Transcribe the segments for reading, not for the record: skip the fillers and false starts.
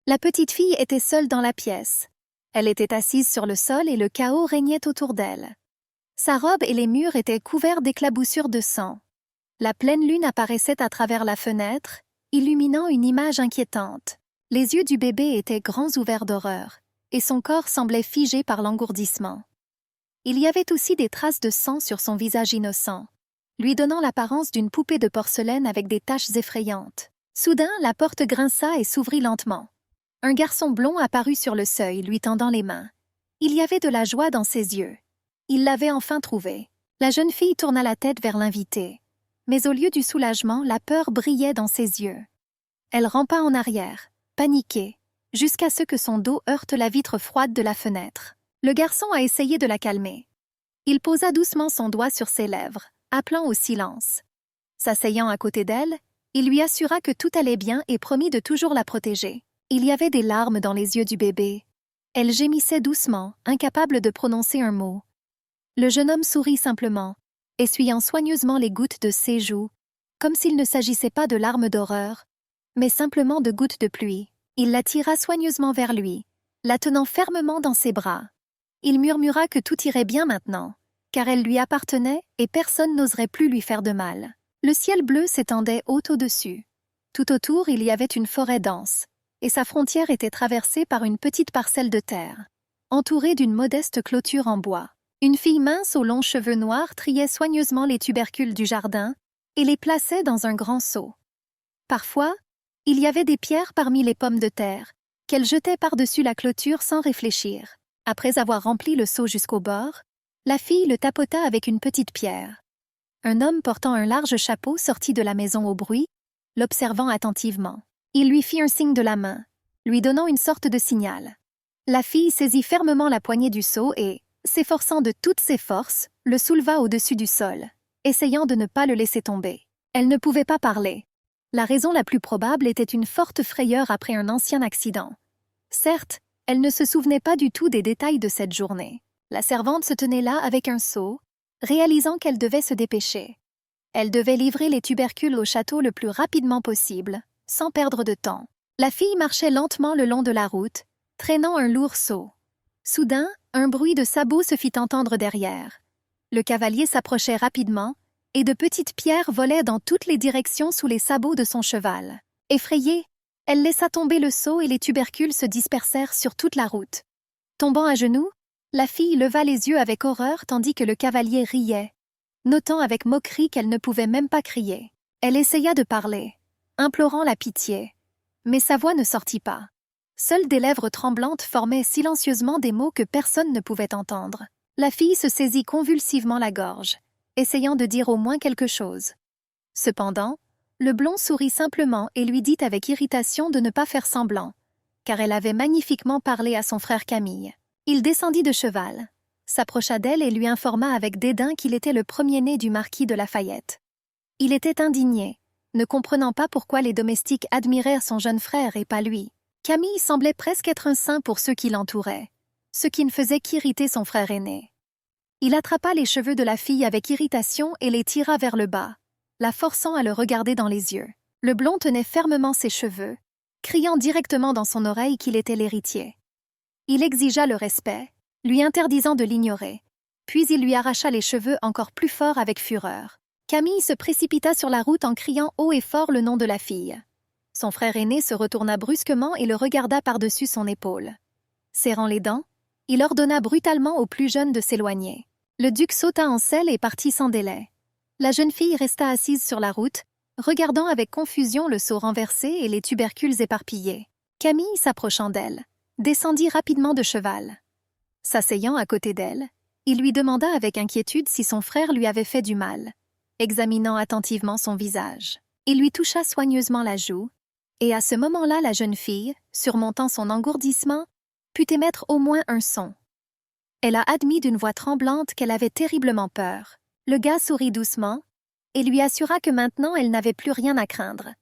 La petite fille était seule dans la pièce. Elle était assise sur le sol et le chaos régnait autour d'elle. Sa robe et les murs étaient couverts d'éclaboussures de sang. La pleine lune apparaissait à travers la fenêtre, illuminant une image inquiétante. Les yeux du bébé étaient grands ouverts d'horreur, et son corps semblait figé par l'engourdissement. Il y avait aussi des traces de sang sur son visage innocent, lui donnant l'apparence d'une poupée de porcelaine avec des taches effrayantes. Soudain, la porte grinça et s'ouvrit lentement. Un garçon blond apparut sur le seuil, lui tendant les mains. Il y avait de la joie dans ses yeux. Il l'avait enfin trouvé. La jeune fille tourna la tête vers l'invité. Mais au lieu du soulagement, la peur brillait dans ses yeux. Elle rampa en arrière, paniquée, jusqu'à ce que son dos heurte la vitre froide de la fenêtre. Le garçon a essayé de la calmer. Il posa doucement son doigt sur ses lèvres, appelant au silence. S'asseyant à côté d'elle, il lui assura que tout allait bien et promit de toujours la protéger. Il y avait des larmes dans les yeux du bébé. Elle gémissait doucement, incapable de prononcer un mot. Le jeune homme sourit simplement, essuyant soigneusement les gouttes de ses joues, comme s'il ne s'agissait pas de larmes d'horreur, mais simplement de gouttes de pluie. Il la tira soigneusement vers lui, la tenant fermement dans ses bras. Il murmura que tout irait bien maintenant, car elle lui appartenait et personne n'oserait plus lui faire de mal. Le ciel bleu s'étendait haut au-dessus. Tout autour, il y avait une forêt dense, et sa frontière était traversée par une petite parcelle de terre, entourée d'une modeste clôture en bois. Une fille mince aux longs cheveux noirs triait soigneusement les tubercules du jardin et les plaçait dans un grand seau. Parfois, il y avait des pierres parmi les pommes de terre, qu'elle jetait par-dessus la clôture sans réfléchir. Après avoir rempli le seau jusqu'au bord, la fille le tapota avec une petite pierre. Un homme portant un large chapeau sortit de la maison au bruit, l'observant attentivement. Il lui fit un signe de la main, lui donnant une sorte de signal. La fille saisit fermement la poignée du seau et, s'efforçant de toutes ses forces, le souleva au-dessus du sol, essayant de ne pas le laisser tomber. Elle ne pouvait pas parler. La raison la plus probable était une forte frayeur après un ancien accident. Certes, elle ne se souvenait pas du tout des détails de cette journée. La servante se tenait là avec un seau, réalisant qu'elle devait se dépêcher. Elle devait livrer les tubercules au château le plus rapidement possible, sans perdre de temps. La fille marchait lentement le long de la route, traînant un lourd seau. Soudain, un bruit de sabots se fit entendre derrière. Le cavalier s'approchait rapidement, et de petites pierres volaient dans toutes les directions sous les sabots de son cheval. Effrayée, elle laissa tomber le seau et les tubercules se dispersèrent sur toute la route. Tombant à genoux, la fille leva les yeux avec horreur tandis que le cavalier riait, notant avec moquerie qu'elle ne pouvait même pas crier. Elle essaya de parler, implorant la pitié, mais sa voix ne sortit pas. Seules des lèvres tremblantes formaient silencieusement des mots que personne ne pouvait entendre. La fille se saisit convulsivement la gorge, essayant de dire au moins quelque chose. Cependant, le blond sourit simplement et lui dit avec irritation de ne pas faire semblant, car elle avait magnifiquement parlé à son frère Camille. Il descendit de cheval, s'approcha d'elle et lui informa avec dédain qu'il était le premier-né du marquis de Lafayette. Il était indigné, ne comprenant pas pourquoi les domestiques admirèrent son jeune frère et pas lui. Camille semblait presque être un saint pour ceux qui l'entouraient, ce qui ne faisait qu'irriter son frère aîné. Il attrapa les cheveux de la fille avec irritation et les tira vers le bas, la forçant à le regarder dans les yeux. Le blond tenait fermement ses cheveux, criant directement dans son oreille qu'il était l'héritier. Il exigea le respect, lui interdisant de l'ignorer, puis il lui arracha les cheveux encore plus fort avec fureur. Camille se précipita sur la route en criant haut et fort le nom de la fille. Son frère aîné se retourna brusquement et le regarda par-dessus son épaule. Serrant les dents, il ordonna brutalement au plus jeune de s'éloigner. Le duc sauta en selle et partit sans délai. La jeune fille resta assise sur la route, regardant avec confusion le seau renversé et les tubercules éparpillés. Camille, s'approchant d'elle, descendit rapidement de cheval. S'asseyant à côté d'elle, il lui demanda avec inquiétude si son frère lui avait fait du mal, examinant attentivement son visage. Il lui toucha soigneusement la joue, et à ce moment-là la jeune fille, surmontant son engourdissement, put émettre au moins un son. Elle a admis d'une voix tremblante qu'elle avait terriblement peur. Le gars sourit doucement et lui assura que maintenant elle n'avait plus rien à craindre.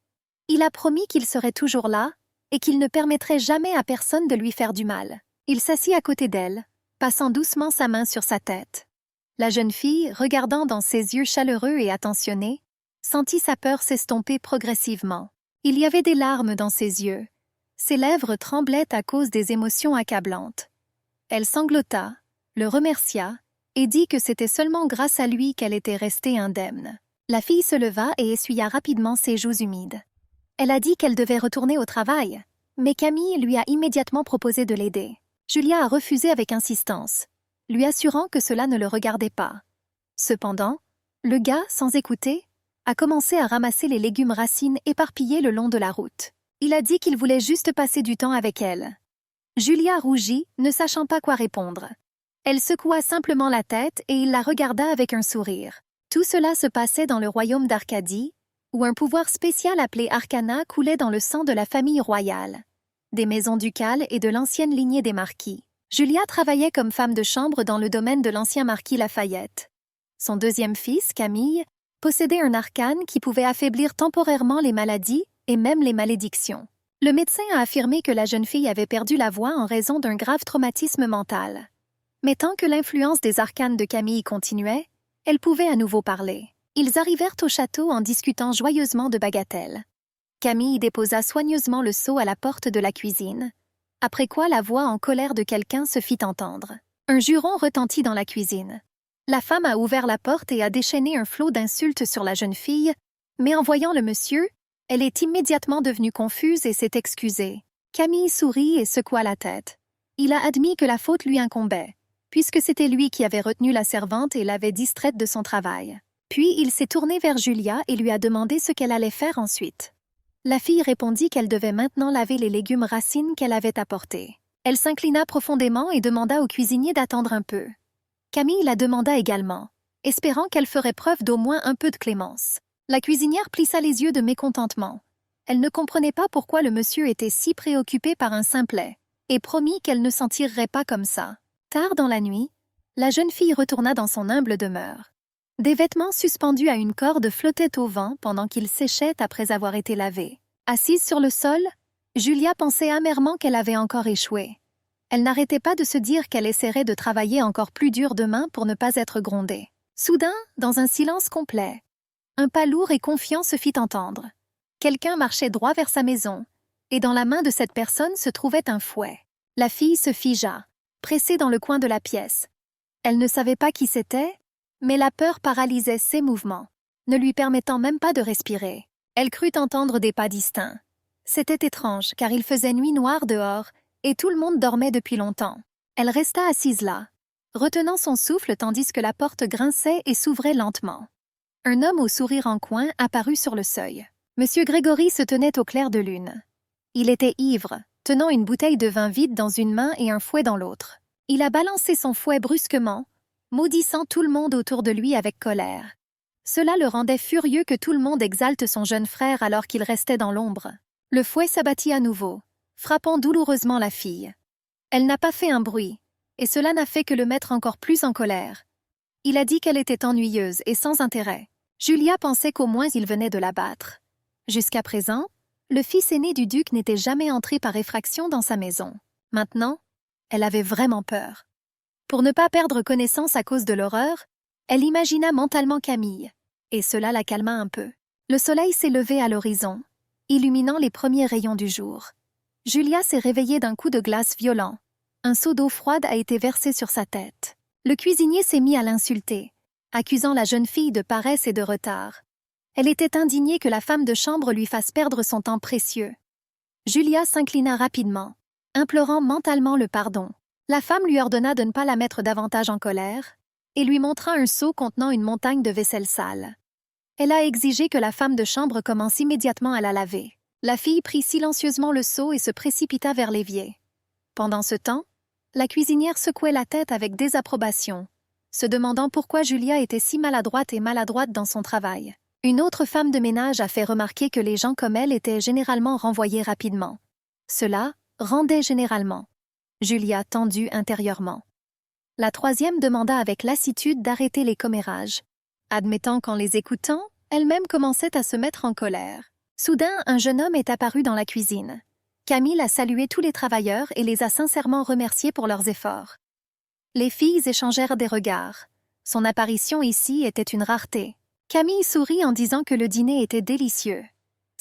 Il a promis qu'il serait toujours là et qu'il ne permettrait jamais à personne de lui faire du mal. Il s'assit à côté d'elle, passant doucement sa main sur sa tête. La jeune fille, regardant dans ses yeux chaleureux et attentionnés, sentit sa peur s'estomper progressivement. Il y avait des larmes dans ses yeux, Ses lèvres tremblaient à cause des émotions accablantes. Elle sanglota, le remercia, et dit que c'était seulement grâce à lui qu'elle était restée indemne. La fille se leva et essuya rapidement ses joues humides. Elle a dit qu'elle devait retourner au travail, mais Camille lui a immédiatement proposé de l'aider. Julia a refusé avec insistance, lui assurant que cela ne le regardait pas. Cependant, le gars, sans écouter, a commencé à ramasser les légumes racines éparpillés le long de la route. Il a dit qu'il voulait juste passer du temps avec elle. Julia rougit, ne sachant pas quoi répondre. Elle secoua simplement la tête et il la regarda avec un sourire. Tout cela se passait dans le royaume d'Arcadie, où un pouvoir spécial appelé Arcana coulait dans le sang de la famille royale, des maisons ducales et de l'ancienne lignée des marquis. Julia travaillait comme femme de chambre dans le domaine de l'ancien marquis Lafayette. Son deuxième fils, Camille, possédait un arcane qui pouvait affaiblir temporairement les maladies et même les malédictions. Le médecin a affirmé que la jeune fille avait perdu la voix en raison d'un grave traumatisme mental. Mais tant que l'influence des arcanes de Camille continuait, elle pouvait à nouveau parler. Ils arrivèrent au château en discutant joyeusement de bagatelles. Camille déposa soigneusement le seau à la porte de la cuisine, après quoi la voix en colère de quelqu'un se fit entendre. Un juron retentit dans la cuisine. La femme a ouvert la porte et a déchaîné un flot d'insultes sur la jeune fille, mais en voyant le monsieur, elle est immédiatement devenue confuse et s'est excusée. Camille sourit et secoua la tête. Il a admis que la faute lui incombait, puisque c'était lui qui avait retenu la servante et l'avait distraite de son travail. Puis il s'est tourné vers Julia et lui a demandé ce qu'elle allait faire ensuite. La fille répondit qu'elle devait maintenant laver les légumes racines qu'elle avait apportés. Elle s'inclina profondément et demanda au cuisinier d'attendre un peu. Camille la demanda également, espérant qu'elle ferait preuve d'au moins un peu de clémence. La cuisinière plissa les yeux de mécontentement. Elle ne comprenait pas pourquoi le monsieur était si préoccupé par un simplet, et promit qu'elle ne s'en tirerait pas comme ça. Tard dans la nuit, la jeune fille retourna dans son humble demeure. Des vêtements suspendus à une corde flottaient au vent pendant qu'ils séchaient après avoir été lavés. Assise sur le sol, Julia pensait amèrement qu'elle avait encore échoué. Elle n'arrêtait pas de se dire qu'elle essaierait de travailler encore plus dur demain pour ne pas être grondée. Soudain, dans un silence complet, un pas lourd et confiant se fit entendre. Quelqu'un marchait droit vers sa maison, et dans la main de cette personne se trouvait un fouet. La fille se figea, pressée dans le coin de la pièce. Elle ne savait pas qui c'était, mais la peur paralysait ses mouvements, ne lui permettant même pas de respirer. Elle crut entendre des pas distincts. C'était étrange, car il faisait nuit noire dehors, et tout le monde dormait depuis longtemps. Elle resta assise là, retenant son souffle tandis que la porte grinçait et s'ouvrait lentement. Un homme au sourire en coin apparut sur le seuil. Monsieur Grégory se tenait au clair de lune. Il était ivre, tenant une bouteille de vin vide dans une main et un fouet dans l'autre. Il a balancé son fouet brusquement, maudissant tout le monde autour de lui avec colère. Cela le rendait furieux que tout le monde exalte son jeune frère alors qu'il restait dans l'ombre. Le fouet s'abattit à nouveau, frappant douloureusement la fille. Elle n'a pas fait un bruit, et cela n'a fait que le mettre encore plus en colère. Il a dit qu'elle était ennuyeuse et sans intérêt. Julia pensait qu'au moins il venait de la battre. Jusqu'à présent, le fils aîné du duc n'était jamais entré par effraction dans sa maison. Maintenant, elle avait vraiment peur. Pour ne pas perdre connaissance à cause de l'horreur, elle imagina mentalement Camille, et cela la calma un peu. Le soleil s'est levé à l'horizon, illuminant les premiers rayons du jour. Julia s'est réveillée d'un coup de glace violent. Un seau d'eau froide a été versé sur sa tête. Le cuisinier s'est mis à l'insulter, accusant la jeune fille de paresse et de retard. Elle était indignée que la femme de chambre lui fasse perdre son temps précieux. Julia s'inclina rapidement, implorant mentalement le pardon. La femme lui ordonna de ne pas la mettre davantage en colère et lui montra un seau contenant une montagne de vaisselle sale. Elle a exigé que la femme de chambre commence immédiatement à la laver. La fille prit silencieusement le seau et se précipita vers l'évier. Pendant ce temps, la cuisinière secouait la tête avec désapprobation, se demandant pourquoi Julia était si maladroite dans son travail. Une autre femme de ménage a fait remarquer que les gens comme elle étaient généralement renvoyés rapidement. Cela rendait généralement Julia tendue intérieurement. La troisième demanda avec lassitude d'arrêter les commérages, admettant qu'en les écoutant, elle-même commençait à se mettre en colère. Soudain, un jeune homme est apparu dans la cuisine. Camille a salué tous les travailleurs et les a sincèrement remerciés pour leurs efforts. Les filles échangèrent des regards. Son apparition ici était une rareté. Camille sourit en disant que le dîner était délicieux.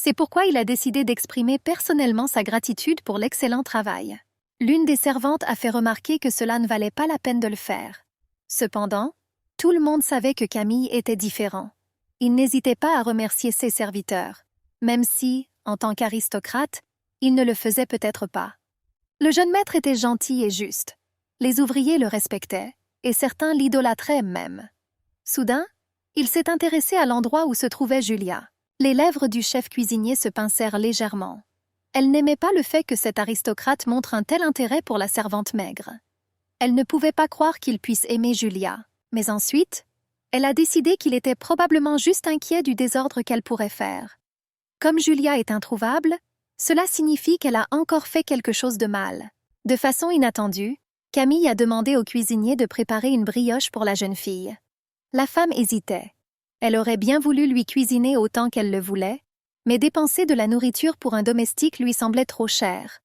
C'est pourquoi il a décidé d'exprimer personnellement sa gratitude pour l'excellent travail. L'une des servantes a fait remarquer que cela ne valait pas la peine de le faire. Cependant, tout le monde savait que Camille était différent. Il n'hésitait pas à remercier ses serviteurs, même si, en tant qu'aristocrate, il ne le faisait peut-être pas. Le jeune maître était gentil et juste. Les ouvriers le respectaient, et certains l'idolâtraient même. Soudain, il s'est intéressé à l'endroit où se trouvait Julia. Les lèvres du chef cuisinier se pincèrent légèrement. Elle n'aimait pas le fait que cet aristocrate montre un tel intérêt pour la servante maigre. Elle ne pouvait pas croire qu'il puisse aimer Julia, mais ensuite, elle a décidé qu'il était probablement juste inquiet du désordre qu'elle pourrait faire. Comme Julia est introuvable, cela signifie qu'elle a encore fait quelque chose de mal. De façon inattendue, Camille a demandé au cuisinier de préparer une brioche pour la jeune fille. La femme hésitait. Elle aurait bien voulu lui cuisiner autant qu'elle le voulait, mais dépenser de la nourriture pour un domestique lui semblait trop cher.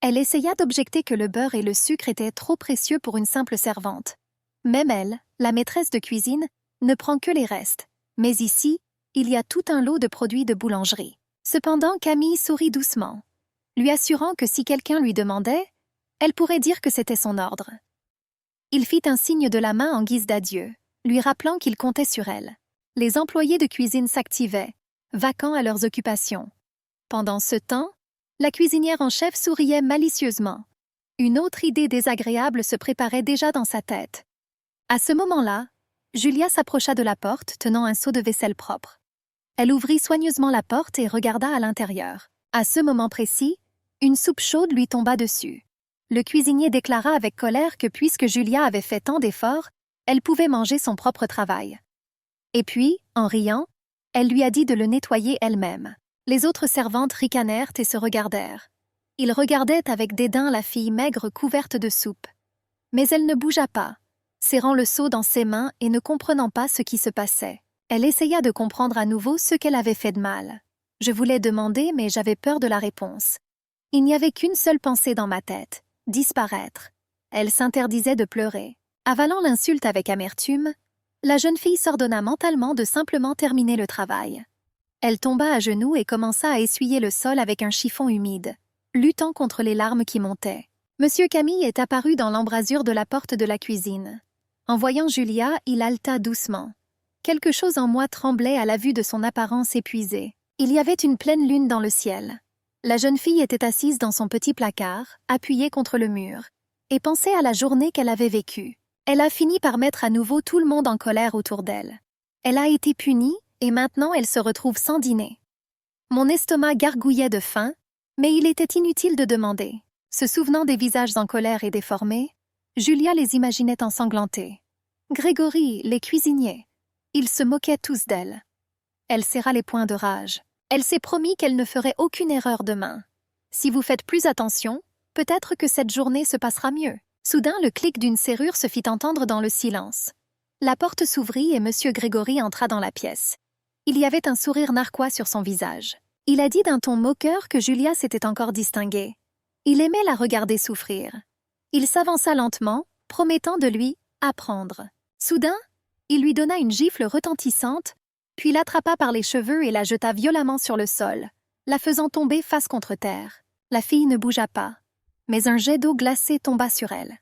Elle essaya d'objecter que le beurre et le sucre étaient trop précieux pour une simple servante. Même elle, la maîtresse de cuisine, ne prend que les restes. Mais ici, il y a tout un lot de produits de boulangerie. Cependant, Camille sourit doucement, lui assurant que si quelqu'un lui demandait, elle pourrait dire que c'était son ordre. Il fit un signe de la main en guise d'adieu, lui rappelant qu'il comptait sur elle. Les employés de cuisine s'activaient, vaquant à leurs occupations. Pendant ce temps, la cuisinière en chef souriait malicieusement. Une autre idée désagréable se préparait déjà dans sa tête. À ce moment-là, Julia s'approcha de la porte, tenant un seau de vaisselle propre. Elle ouvrit soigneusement la porte et regarda à l'intérieur. À ce moment précis, une soupe chaude lui tomba dessus. Le cuisinier déclara avec colère que puisque Julia avait fait tant d'efforts, elle pouvait manger son propre travail. Et puis, en riant, elle lui a dit de le nettoyer elle-même. Les autres servantes ricanèrent et se regardèrent. Ils regardaient avec dédain la fille maigre couverte de soupe. Mais elle ne bougea pas, serrant le seau dans ses mains et ne comprenant pas ce qui se passait. Elle essaya de comprendre à nouveau ce qu'elle avait fait de mal. Je voulais demander, mais j'avais peur de la réponse. Il n'y avait qu'une seule pensée dans ma tête, disparaître. Elle s'interdisait de pleurer. Avalant l'insulte avec amertume, la jeune fille s'ordonna mentalement de simplement terminer le travail. Elle tomba à genoux et commença à essuyer le sol avec un chiffon humide, luttant contre les larmes qui montaient. Monsieur Camille est apparu dans l'embrasure de la porte de la cuisine. En voyant Julia, il haleta doucement. Quelque chose en moi tremblait à la vue de son apparence épuisée. Il y avait une pleine lune dans le ciel. La jeune fille était assise dans son petit placard, appuyée contre le mur, et pensait à la journée qu'elle avait vécue. Elle a fini par mettre à nouveau tout le monde en colère autour d'elle. Elle a été punie, et maintenant elle se retrouve sans dîner. Mon estomac gargouillait de faim, mais il était inutile de demander. Se souvenant des visages en colère et déformés, Julia les imaginait ensanglantés. Grégory, les cuisiniers, ils se moquaient tous d'elle. Elle serra les poings de rage. Elle s'est promis qu'elle ne ferait aucune erreur demain. Si vous faites plus attention, peut-être que cette journée se passera mieux. Soudain, le clic d'une serrure se fit entendre dans le silence. La porte s'ouvrit et M. Grégory entra dans la pièce. Il y avait un sourire narquois sur son visage. Il a dit d'un ton moqueur que Julia s'était encore distinguée. Il aimait la regarder souffrir. Il s'avança lentement, promettant de lui apprendre. Soudain, il lui donna une gifle retentissante, puis l'attrapa par les cheveux et la jeta violemment sur le sol, la faisant tomber face contre terre. La fille ne bougea pas, mais un jet d'eau glacée tomba sur elle.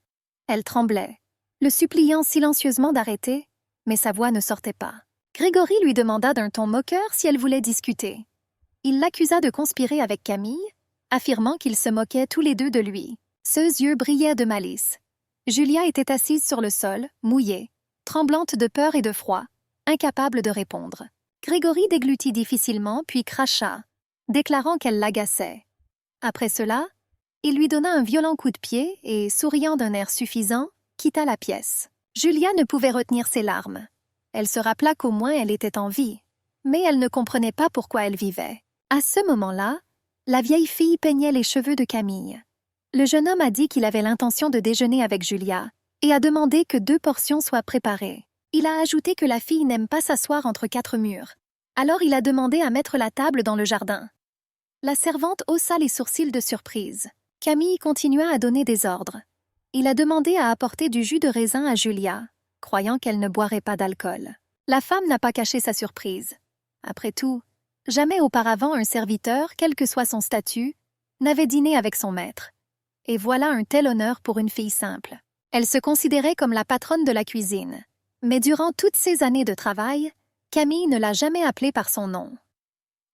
Elle tremblait, le suppliant silencieusement d'arrêter, mais sa voix ne sortait pas. Grégory lui demanda d'un ton moqueur si elle voulait discuter. Il l'accusa de conspirer avec Camille, affirmant qu'ils se moquaient tous les deux de lui. Ses yeux brillaient de malice. Julia était assise sur le sol, mouillée, tremblante de peur et de froid, incapable de répondre. Grégory déglutit difficilement puis cracha, déclarant qu'elle l'agaçait. Après cela, il lui donna un violent coup de pied et, souriant d'un air suffisant, quitta la pièce. Julia ne pouvait retenir ses larmes. Elle se rappela qu'au moins elle était en vie, mais elle ne comprenait pas pourquoi elle vivait. À ce moment-là, la vieille fille peignait les cheveux de Camille. Le jeune homme a dit qu'il avait l'intention de déjeuner avec Julia et a demandé que 2 portions soient préparées. Il a ajouté que la fille n'aime pas s'asseoir entre 4 murs. Alors il a demandé à mettre la table dans le jardin. La servante haussa les sourcils de surprise. Camille continua à donner des ordres. Il a demandé à apporter du jus de raisin à Julia, croyant qu'elle ne boirait pas d'alcool. La femme n'a pas caché sa surprise. Après tout, Jamais auparavant un serviteur, quel que soit son statut, n'avait dîné avec son maître. Et voilà un tel honneur pour une fille simple. Elle se considérait comme la patronne de la cuisine. Mais durant toutes ces années de travail, Camille ne l'a jamais appelée par son nom.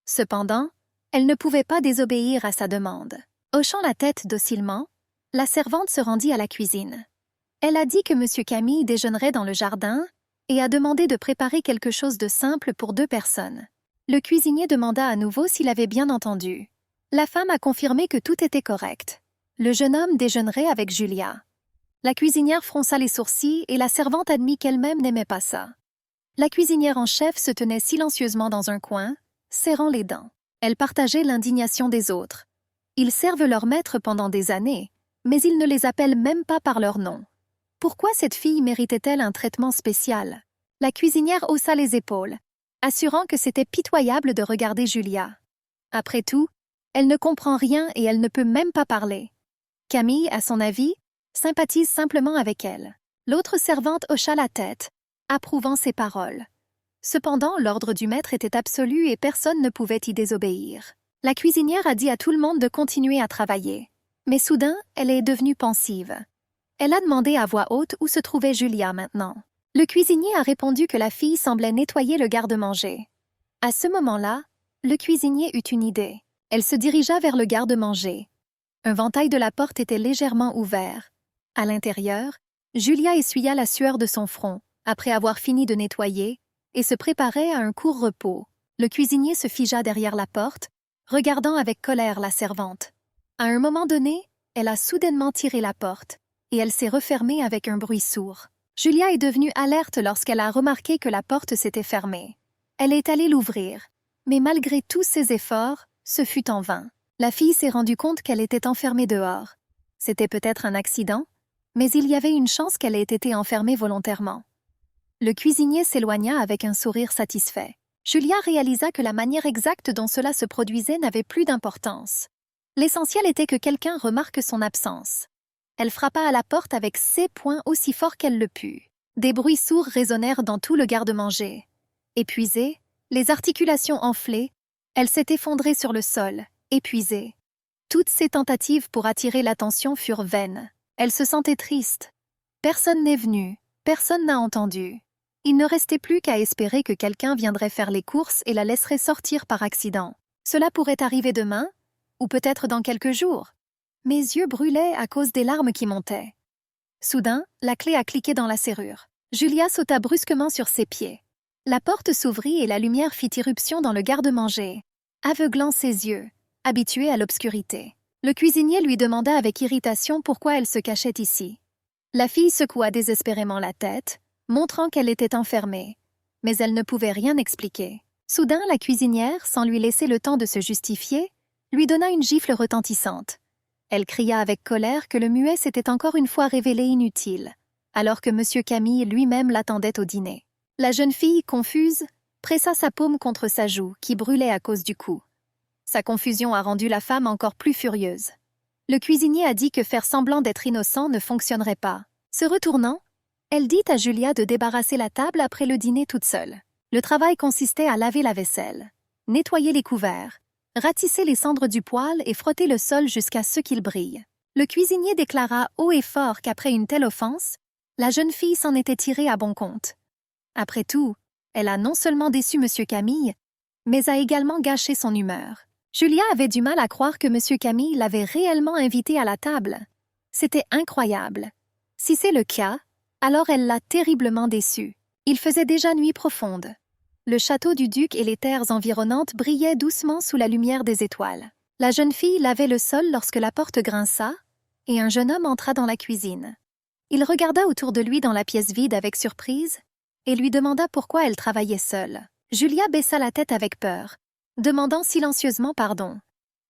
Cependant, elle ne pouvait pas désobéir à sa demande. Hochant la tête docilement, la servante se rendit à la cuisine. Elle a dit que M. Camille déjeunerait dans le jardin et a demandé de préparer quelque chose de simple pour 2 personnes. Le cuisinier demanda à nouveau s'il avait bien entendu. La femme a confirmé que tout était correct. Le jeune homme déjeunerait avec Julia. La cuisinière fronça les sourcils et la servante admit qu'elle-même n'aimait pas ça. La cuisinière en chef se tenait silencieusement dans un coin, serrant les dents. Elle partageait l'indignation des autres. Ils servent leur maître pendant des années, mais ils ne les appellent même pas par leur nom. Pourquoi cette fille méritait-elle un traitement spécial? La cuisinière haussa les épaules, assurant que c'était pitoyable de regarder Julia. Après tout, elle ne comprend rien et elle ne peut même pas parler. Camille, à son avis, sympathise simplement avec elle. L'autre servante hocha la tête, approuvant ses paroles. Cependant, l'ordre du maître était absolu et personne ne pouvait y désobéir. La cuisinière a dit à tout le monde de continuer à travailler. Mais soudain, elle est devenue pensive. Elle a demandé à voix haute où se trouvait Julia maintenant. Le cuisinier a répondu que la fille semblait nettoyer le garde-manger. À ce moment-là, le cuisinier eut une idée. Elle se dirigea vers le garde-manger. Un ventail de la porte était légèrement ouvert. À l'intérieur, Julia essuya la sueur de son front, après avoir fini de nettoyer, et se préparait à un court repos. Le cuisinier se figea derrière la porte, regardant avec colère la servante. À un moment donné, elle a soudainement tiré la porte, et elle s'est refermée avec un bruit sourd. Julia est devenue alerte lorsqu'elle a remarqué que la porte s'était fermée. Elle est allée l'ouvrir, mais malgré tous ses efforts, ce fut en vain. La fille s'est rendue compte qu'elle était enfermée dehors. C'était peut-être un accident, mais il y avait une chance qu'elle ait été enfermée volontairement. Le cuisinier s'éloigna avec un sourire satisfait. Julia réalisa que la manière exacte dont cela se produisait n'avait plus d'importance. L'essentiel était que quelqu'un remarque son absence. Elle frappa à la porte avec ses poings aussi fort qu'elle le put. Des bruits sourds résonnèrent dans tout le garde-manger. Épuisée, les articulations enflées, elle s'est effondrée sur le sol, épuisée. Toutes ses tentatives pour attirer l'attention furent vaines. Elle se sentait triste. Personne n'est venu, personne n'a entendu. Il ne restait plus qu'à espérer que quelqu'un viendrait faire les courses et la laisserait sortir par accident. Cela pourrait arriver demain, ou peut-être dans quelques jours. Mes yeux brûlaient à cause des larmes qui montaient. Soudain, la clé a cliqué dans la serrure. Julia sauta brusquement sur ses pieds. La porte s'ouvrit et la lumière fit irruption dans le garde-manger, aveuglant ses yeux, habituée à l'obscurité. Le cuisinier lui demanda avec irritation pourquoi elle se cachait ici. La fille secoua désespérément la tête, montrant qu'elle était enfermée, mais elle ne pouvait rien expliquer. Soudain, la cuisinière, sans lui laisser le temps de se justifier, lui donna une gifle retentissante. Elle cria avec colère que le muet s'était encore une fois révélé inutile, alors que M. Camille lui-même l'attendait au dîner. La jeune fille, confuse, pressa sa paume contre sa joue, qui brûlait à cause du coup. Sa confusion a rendu la femme encore plus furieuse. Le cuisinier a dit que faire semblant d'être innocent ne fonctionnerait pas. Se retournant, elle dit à Julia de débarrasser la table après le dîner toute seule. Le travail consistait à laver la vaisselle, nettoyer les couverts, ratisser les cendres du poêle et frotter le sol jusqu'à ce qu'il brille. Le cuisinier déclara haut et fort qu'après une telle offense, la jeune fille s'en était tirée à bon compte. Après tout, elle a non seulement déçu M. Camille, mais a également gâché son humeur. Julia avait du mal à croire que M. Camille l'avait réellement invitée à la table. C'était incroyable. Si c'est le cas, alors elle l'a terriblement déçu. Il faisait déjà nuit profonde. Le château du duc et les terres environnantes brillaient doucement sous la lumière des étoiles. La jeune fille lavait le sol lorsque la porte grinça, et un jeune homme entra dans la cuisine. Il regarda autour de lui dans la pièce vide avec surprise, et lui demanda pourquoi elle travaillait seule. Julia baissa la tête avec peur, demandant silencieusement pardon.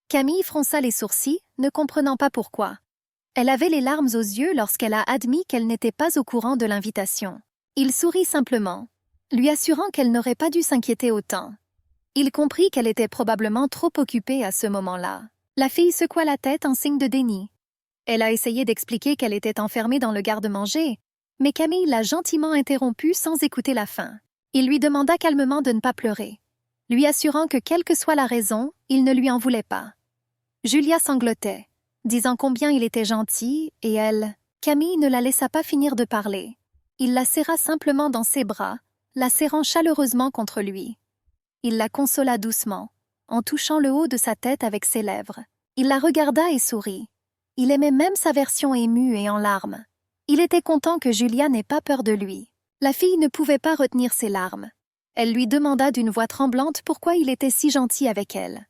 Camille fronça les sourcils, ne comprenant pas pourquoi. Elle avait les larmes aux yeux lorsqu'elle a admis qu'elle n'était pas au courant de l'invitation. Il sourit simplement, lui assurant qu'elle n'aurait pas dû s'inquiéter autant. Il comprit qu'elle était probablement trop occupée à ce moment-là. La fille secoua la tête en signe de déni. Elle a essayé d'expliquer qu'elle était enfermée dans le garde-manger, mais Camille l'a gentiment interrompue sans écouter la fin. Il lui demanda calmement de ne pas pleurer. lui assurant que quelle que soit la raison, il ne lui en voulait pas. Julia sanglotait, disant combien il était gentil, et elle, Camille ne la laissa pas finir de parler. Il la serra simplement dans ses bras, la serrant chaleureusement contre lui. Il la consola doucement, en touchant le haut de sa tête avec ses lèvres. Il la regarda et sourit. Il aimait même sa version émue et en larmes. Il était content que Julia n'ait pas peur de lui. La fille ne pouvait pas retenir ses larmes. Elle lui demanda d'une voix tremblante pourquoi il était si gentil avec elle.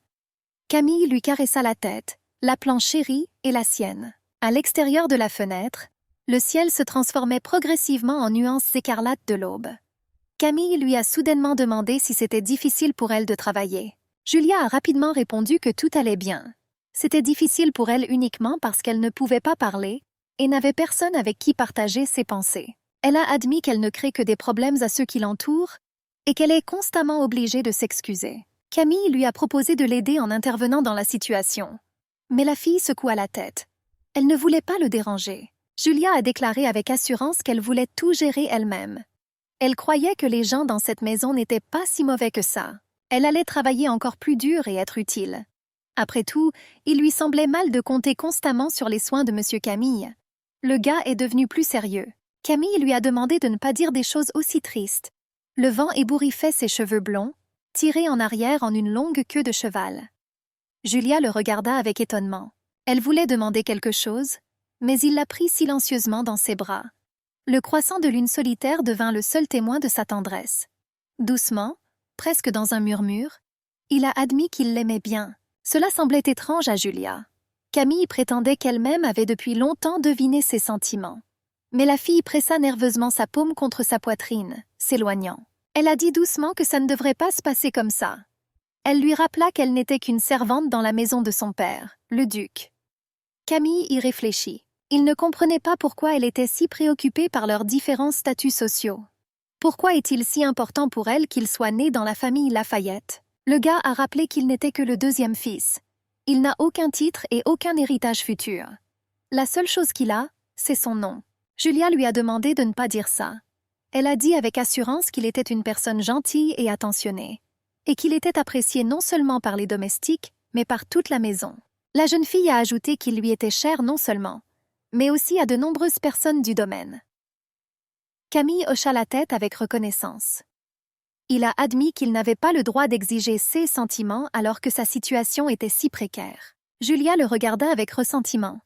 Camille lui caressa la tête, l'appelant chérie et la sienne. À l'extérieur de la fenêtre, le ciel se transformait progressivement en nuances écarlates de l'aube. Camille lui a soudainement demandé si c'était difficile pour elle de travailler. Julia a rapidement répondu que tout allait bien. C'était difficile pour elle uniquement parce qu'elle ne pouvait pas parler et n'avait personne avec qui partager ses pensées. Elle a admis qu'elle ne crée que des problèmes à ceux qui l'entourent et qu'elle est constamment obligée de s'excuser. Camille lui a proposé de l'aider en intervenant dans la situation. Mais la fille secoua la tête. Elle ne voulait pas le déranger. Julia a déclaré avec assurance qu'elle voulait tout gérer elle-même. Elle croyait que les gens dans cette maison n'étaient pas si mauvais que ça. Elle allait travailler encore plus dur et être utile. Après tout, il lui semblait mal de compter constamment sur les soins de M. Camille. Le gars est devenu plus sérieux. Camille lui a demandé de ne pas dire des choses aussi tristes. Le vent ébouriffait ses cheveux blonds, tirés en arrière en une longue queue de cheval. Julia le regarda avec étonnement. Elle voulait demander quelque chose, mais il la prit silencieusement dans ses bras. Le croissant de lune solitaire devint le seul témoin de sa tendresse. Doucement, presque dans un murmure, il a admis qu'il l'aimait bien. Cela semblait étrange à Julia. Camille prétendait qu'elle-même avait depuis longtemps deviné ses sentiments. Mais la fille pressa nerveusement sa paume contre sa poitrine, s'éloignant. Elle a dit doucement que ça ne devrait pas se passer comme ça. Elle lui rappela qu'elle n'était qu'une servante dans la maison de son père, le duc. Camille y réfléchit. Il ne comprenait pas pourquoi elle était si préoccupée par leurs différents statuts sociaux. Pourquoi est-il si important pour elle qu'il soit né dans la famille Lafayette? Le gars a rappelé qu'il n'était que le deuxième fils. Il n'a aucun titre et aucun héritage futur. La seule chose qu'il a, c'est son nom. Julia lui a demandé de ne pas dire ça. Elle a dit avec assurance qu'il était une personne gentille et attentionnée, et qu'il était apprécié non seulement par les domestiques, mais par toute la maison. La jeune fille a ajouté qu'il lui était cher non seulement, mais aussi à de nombreuses personnes du domaine. Camille hocha la tête avec reconnaissance. Il a admis qu'il n'avait pas le droit d'exiger ses sentiments alors que sa situation était si précaire. Julia le regarda avec ressentiment.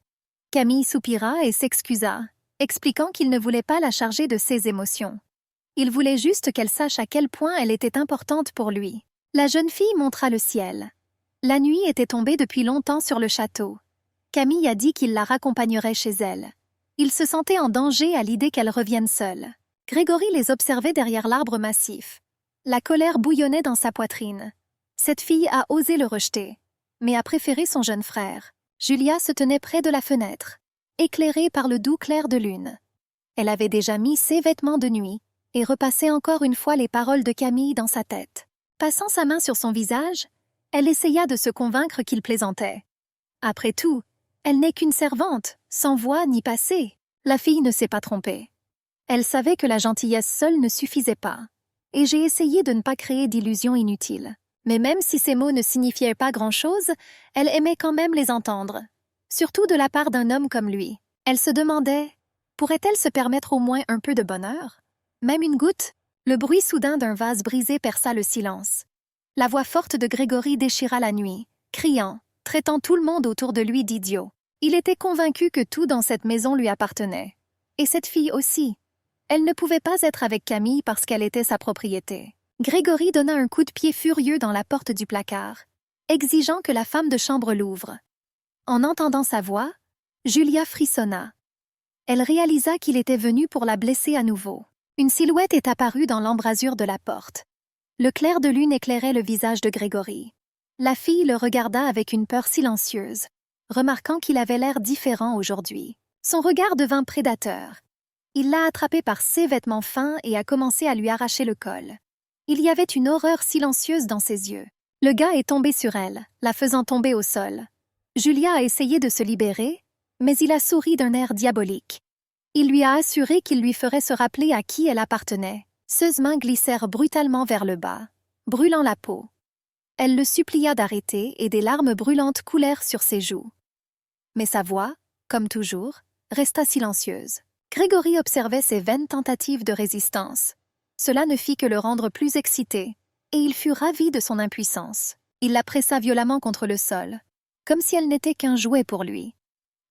Camille soupira et s'excusa, expliquant qu'il ne voulait pas la charger de ses émotions. Il voulait juste qu'elle sache à quel point elle était importante pour lui. La jeune fille montra le ciel. La nuit était tombée depuis longtemps sur le château. Camille a dit qu'il la raccompagnerait chez elle. Il se sentait en danger à l'idée qu'elle revienne seule. Grégory les observait derrière l'arbre massif. La colère bouillonnait dans sa poitrine. Cette fille a osé le rejeter, mais a préféré son jeune frère. Julia se tenait près de la fenêtre, éclairée par le doux clair de lune. Elle avait déjà mis ses vêtements de nuit et repassait encore une fois les paroles de Camille dans sa tête. Passant sa main sur son visage, elle essaya de se convaincre qu'il plaisantait. Après tout, elle n'est qu'une servante, sans voix ni passé. La fille ne s'est pas trompée. Elle savait que la gentillesse seule ne suffisait pas. Et j'ai essayé de ne pas créer d'illusions inutiles. Mais même si ces mots ne signifiaient pas grand-chose, elle aimait quand même les entendre. Surtout de la part d'un homme comme lui. Elle se demandait, pourrait-elle se permettre au moins un peu de bonheur? Même une goutte? Le bruit soudain d'un vase brisé perça le silence. La voix forte de Grégory déchira la nuit, criant, traitant tout le monde autour de lui d'idiot. Il était convaincu que tout dans cette maison lui appartenait. Et cette fille aussi. Elle ne pouvait pas être avec Camille parce qu'elle était sa propriété. Grégory donna un coup de pied furieux dans la porte du placard, exigeant que la femme de chambre l'ouvre. En entendant sa voix, Julia frissonna. Elle réalisa qu'il était venu pour la blesser à nouveau. Une silhouette est apparue dans l'embrasure de la porte. Le clair de lune éclairait le visage de Grégory. La fille le regarda avec une peur silencieuse, remarquant qu'il avait l'air différent aujourd'hui. Son regard devint prédateur. Il l'a attrapé par ses vêtements fins et a commencé à lui arracher le col. Il y avait une horreur silencieuse dans ses yeux. Le gars est tombé sur elle, la faisant tomber au sol. Julia a essayé de se libérer, mais il a souri d'un air diabolique. Il lui a assuré qu'il lui ferait se rappeler à qui elle appartenait. Ses mains glissèrent brutalement vers le bas, brûlant la peau. Elle le supplia d'arrêter et des larmes brûlantes coulèrent sur ses joues. Mais sa voix, comme toujours, resta silencieuse. Grégory observait ses vaines tentatives de résistance. Cela ne fit que le rendre plus excité, et il fut ravi de son impuissance. Il la pressa violemment contre le sol, comme si elle n'était qu'un jouet pour lui.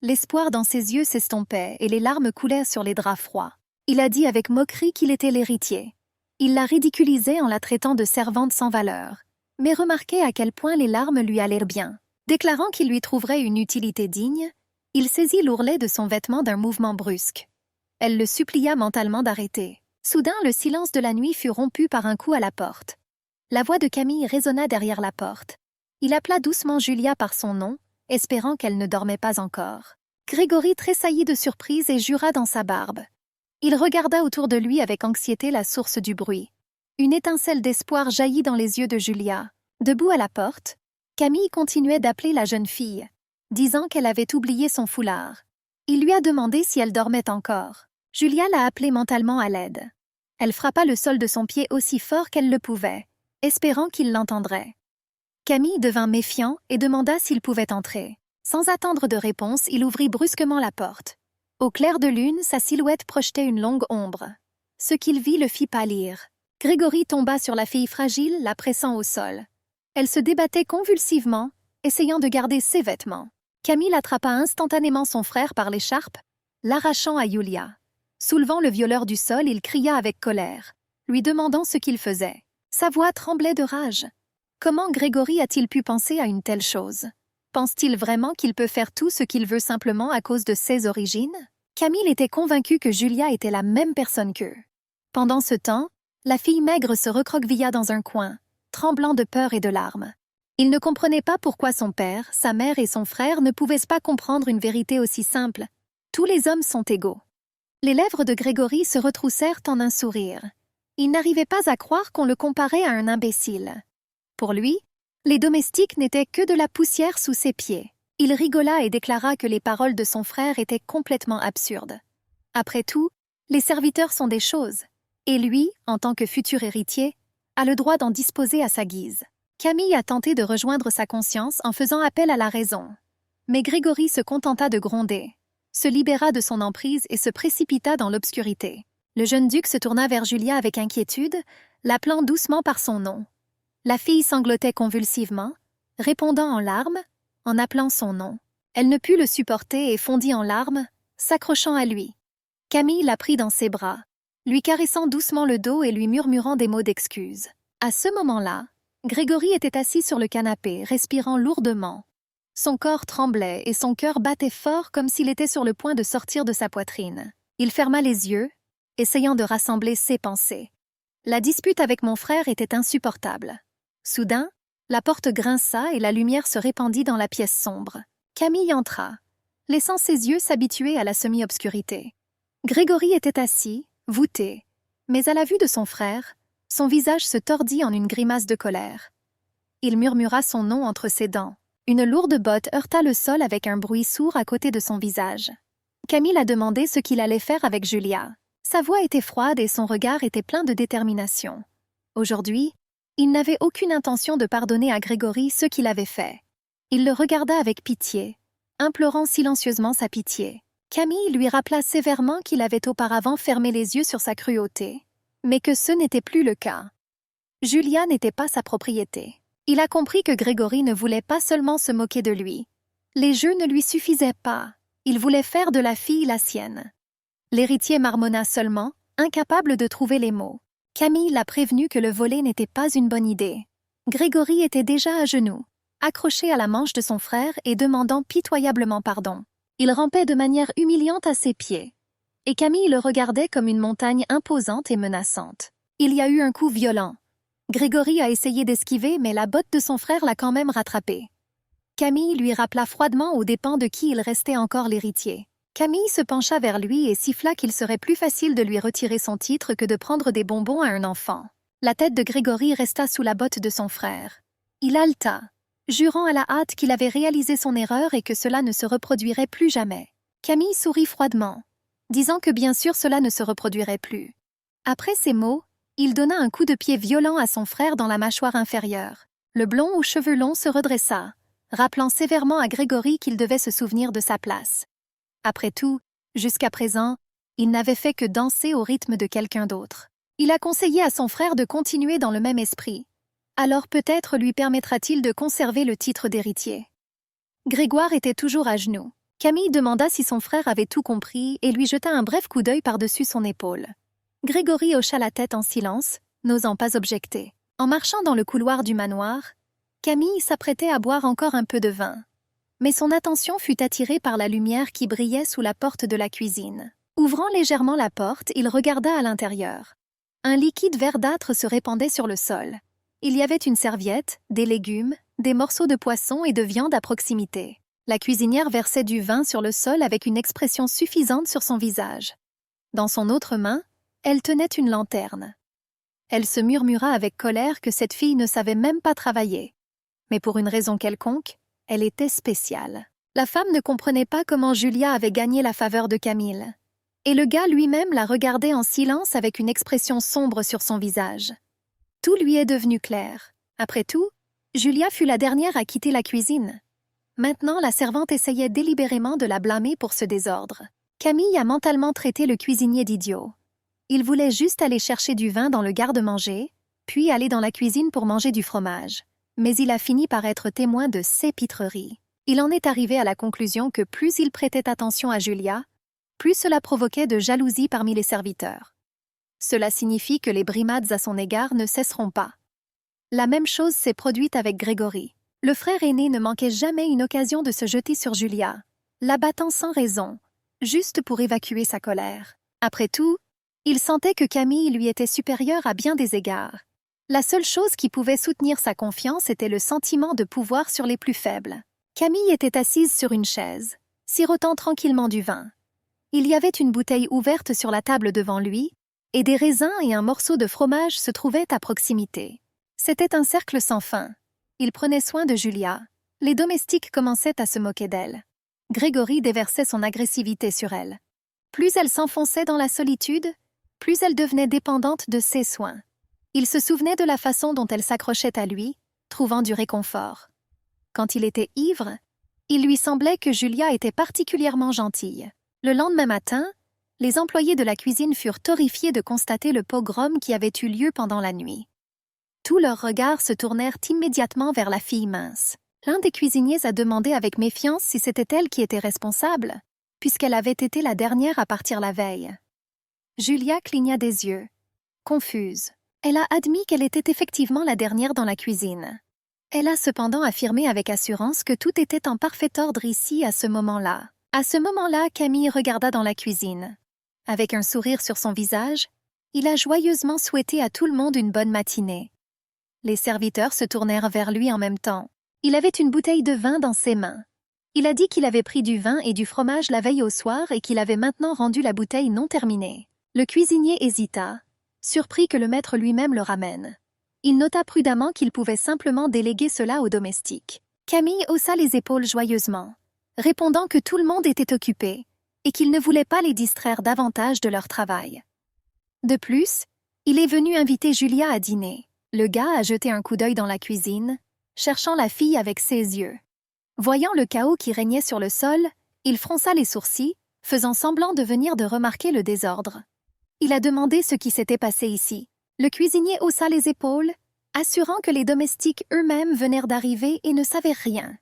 L'espoir dans ses yeux s'estompait et les larmes coulaient sur les draps froids. Il a dit avec moquerie qu'il était l'héritier. Il la ridiculisait en la traitant de servante sans valeur, mais remarquait à quel point les larmes lui allèrent bien. Déclarant qu'il lui trouverait une utilité digne, il saisit l'ourlet de son vêtement d'un mouvement brusque. Elle le supplia mentalement d'arrêter. Soudain, le silence de la nuit fut rompu par un coup à la porte. La voix de Camille résonna derrière la porte. Il appela doucement Julia par son nom, espérant qu'elle ne dormait pas encore. Grégory tressaillit de surprise et jura dans sa barbe. Il regarda autour de lui avec anxiété la source du bruit. Une étincelle d'espoir jaillit dans les yeux de Julia. Debout à la porte, Camille continuait d'appeler la jeune fille, disant qu'elle avait oublié son foulard. Il lui a demandé si elle dormait encore. Julia l'a appelée mentalement à l'aide. Elle frappa le sol de son pied aussi fort qu'elle le pouvait, espérant qu'il l'entendrait. Camille devint méfiant et demanda s'il pouvait entrer. Sans attendre de réponse, il ouvrit brusquement la porte. Au clair de lune, sa silhouette projetait une longue ombre. Ce qu'il vit le fit pâlir. Grégory tomba sur la fille fragile, la pressant au sol. Elle se débattait convulsivement, essayant de garder ses vêtements. Camille attrapa instantanément son frère par l'écharpe, l'arrachant à Julia. Soulevant le violeur du sol, il cria avec colère, lui demandant ce qu'il faisait. Sa voix tremblait de rage. Comment Grégory a-t-il pu penser à une telle chose? Pense-t-il vraiment qu'il peut faire tout ce qu'il veut simplement à cause de ses origines? Camille était convaincue que Julia était la même personne qu'eux. Pendant ce temps, la fille maigre se recroquevilla dans un coin, tremblant de peur et de larmes. Il ne comprenait pas pourquoi son père, sa mère et son frère ne pouvaient pas comprendre une vérité aussi simple. Tous les hommes sont égaux. Les lèvres de Grégory se retroussèrent en un sourire. Il n'arrivait pas à croire qu'on le comparait à un imbécile. Pour lui, les domestiques n'étaient que de la poussière sous ses pieds. Il rigola et déclara que les paroles de son frère étaient complètement absurdes. Après tout, les serviteurs sont des choses, et lui, en tant que futur héritier, a le droit d'en disposer à sa guise. Camille a tenté de rejoindre sa conscience en faisant appel à la raison. Mais Grégory se contenta de gronder, se libéra de son emprise et se précipita dans l'obscurité. Le jeune duc se tourna vers Julia avec inquiétude, l'appelant doucement par son nom. La fille sanglotait convulsivement, répondant en larmes, en appelant son nom. Elle ne put le supporter et fondit en larmes, s'accrochant à lui. Camille la prit dans ses bras, lui caressant doucement le dos et lui murmurant des mots d'excuse. À ce moment-là, Grégory était assis sur le canapé, respirant lourdement. Son corps tremblait et son cœur battait fort comme s'il était sur le point de sortir de sa poitrine. Il ferma les yeux, essayant de rassembler ses pensées. La dispute avec mon frère était insupportable. Soudain, la porte grinça et la lumière se répandit dans la pièce sombre. Camille entra, laissant ses yeux s'habituer à la semi-obscurité. Grégory était assis, voûté, mais à la vue de son frère, son visage se tordit en une grimace de colère. Il murmura son nom entre ses dents. Une lourde botte heurta le sol avec un bruit sourd à côté de son visage. Camille a demandé ce qu'il allait faire avec Julia. Sa voix était froide et son regard était plein de détermination. Aujourd'hui, il n'avait aucune intention de pardonner à Grégory ce qu'il avait fait. Il le regarda avec pitié, implorant silencieusement sa pitié. Camille lui rappela sévèrement qu'il avait auparavant fermé les yeux sur sa cruauté, mais que ce n'était plus le cas. Julia n'était pas sa propriété. Il a compris que Grégory ne voulait pas seulement se moquer de lui. Les jeux ne lui suffisaient pas. Il voulait faire de la fille la sienne. L'héritier marmonna seulement, incapable de trouver les mots. Camille l'a prévenu que le voler n'était pas une bonne idée. Grégory était déjà à genoux, accroché à la manche de son frère et demandant pitoyablement pardon. Il rampait de manière humiliante à ses pieds. Et Camille le regardait comme une montagne imposante et menaçante. Il y a eu un coup violent. Grégory a essayé d'esquiver, mais la botte de son frère l'a quand même rattrapé. Camille lui rappela froidement aux dépens de qui il restait encore l'héritier. Camille se pencha vers lui et siffla qu'il serait plus facile de lui retirer son titre que de prendre des bonbons à un enfant. La tête de Grégory resta sous la botte de son frère. Il haleta, jurant à la hâte qu'il avait réalisé son erreur et que cela ne se reproduirait plus jamais. Camille sourit froidement, disant que bien sûr cela ne se reproduirait plus. Après ces mots, il donna un coup de pied violent à son frère dans la mâchoire inférieure. Le blond aux cheveux longs se redressa, rappelant sévèrement à Grégory qu'il devait se souvenir de sa place. Après tout, jusqu'à présent, il n'avait fait que danser au rythme de quelqu'un d'autre. Il a conseillé à son frère de continuer dans le même esprit. Alors peut-être lui permettra-t-il de conserver le titre d'héritier. Grégoire était toujours à genoux. Camille demanda si son frère avait tout compris et lui jeta un bref coup d'œil par-dessus son épaule. Grégory hocha la tête en silence, n'osant pas objecter. En marchant dans le couloir du manoir, Camille s'apprêtait à boire encore un peu de vin. Mais son attention fut attirée par la lumière qui brillait sous la porte de la cuisine. Ouvrant légèrement la porte, il regarda à l'intérieur. Un liquide verdâtre se répandait sur le sol. Il y avait une serviette, des légumes, des morceaux de poisson et de viande à proximité. La cuisinière versait du vin sur le sol avec une expression suffisante sur son visage. Dans son autre main, elle tenait une lanterne. Elle se murmura avec colère que cette fille ne savait même pas travailler. Mais pour une raison quelconque, elle était spéciale. La femme ne comprenait pas comment Julia avait gagné la faveur de Camille. Et le gars lui-même la regardait en silence avec une expression sombre sur son visage. Tout lui est devenu clair. Après tout, Julia fut la dernière à quitter la cuisine. Maintenant, la servante essayait délibérément de la blâmer pour ce désordre. Camille a mentalement traité le cuisinier d'idiot. Il voulait juste aller chercher du vin dans le garde-manger, puis aller dans la cuisine pour manger du fromage. Mais il a fini par être témoin de sépitreries. Il en est arrivé à la conclusion que plus il prêtait attention à Julia, plus cela provoquait de jalousie parmi les serviteurs. Cela signifie que les brimades à son égard ne cesseront pas. La même chose s'est produite avec Grégory. Le frère aîné ne manquait jamais une occasion de se jeter sur Julia, l'abattant sans raison, juste pour évacuer sa colère. Après tout, il sentait que Camille lui était supérieure à bien des égards. La seule chose qui pouvait soutenir sa confiance était le sentiment de pouvoir sur les plus faibles. Camille était assise sur une chaise, sirotant tranquillement du vin. Il y avait une bouteille ouverte sur la table devant lui, et des raisins et un morceau de fromage se trouvaient à proximité. C'était un cercle sans fin. Il prenait soin de Julia. Les domestiques commençaient à se moquer d'elle. Grégory déversait son agressivité sur elle. Plus elle s'enfonçait dans la solitude, plus elle devenait dépendante de ses soins. Il se souvenait de la façon dont elle s'accrochait à lui, trouvant du réconfort. Quand il était ivre, il lui semblait que Julia était particulièrement gentille. Le lendemain matin, les employés de la cuisine furent horrifiés de constater le pogrom qui avait eu lieu pendant la nuit. Tous leurs regards se tournèrent immédiatement vers la fille mince. L'un des cuisiniers a demandé avec méfiance si c'était elle qui était responsable, puisqu'elle avait été la dernière à partir la veille. Julia cligna des yeux, confuse. Elle a admis qu'elle était effectivement la dernière dans la cuisine. Elle a cependant affirmé avec assurance que tout était en parfait ordre ici à ce moment-là. À ce moment-là, Camille regarda dans la cuisine. Avec un sourire sur son visage, il a joyeusement souhaité à tout le monde une bonne matinée. Les serviteurs se tournèrent vers lui en même temps. Il avait une bouteille de vin dans ses mains. Il a dit qu'il avait pris du vin et du fromage la veille au soir et qu'il avait maintenant rendu la bouteille non terminée. Le cuisinier hésita, surpris que le maître lui-même le ramène. Il nota prudemment qu'il pouvait simplement déléguer cela aux domestiques. Camille haussa les épaules joyeusement, répondant que tout le monde était occupé et qu'il ne voulait pas les distraire davantage de leur travail. De plus, il est venu inviter Julia à dîner. Le gars a jeté un coup d'œil dans la cuisine, cherchant la fille avec ses yeux. Voyant le chaos qui régnait sur le sol, il fronça les sourcils, faisant semblant de venir de remarquer le désordre. Il a demandé ce qui s'était passé ici. Le cuisinier haussa les épaules, assurant que les domestiques eux-mêmes venaient d'arriver et ne savaient rien.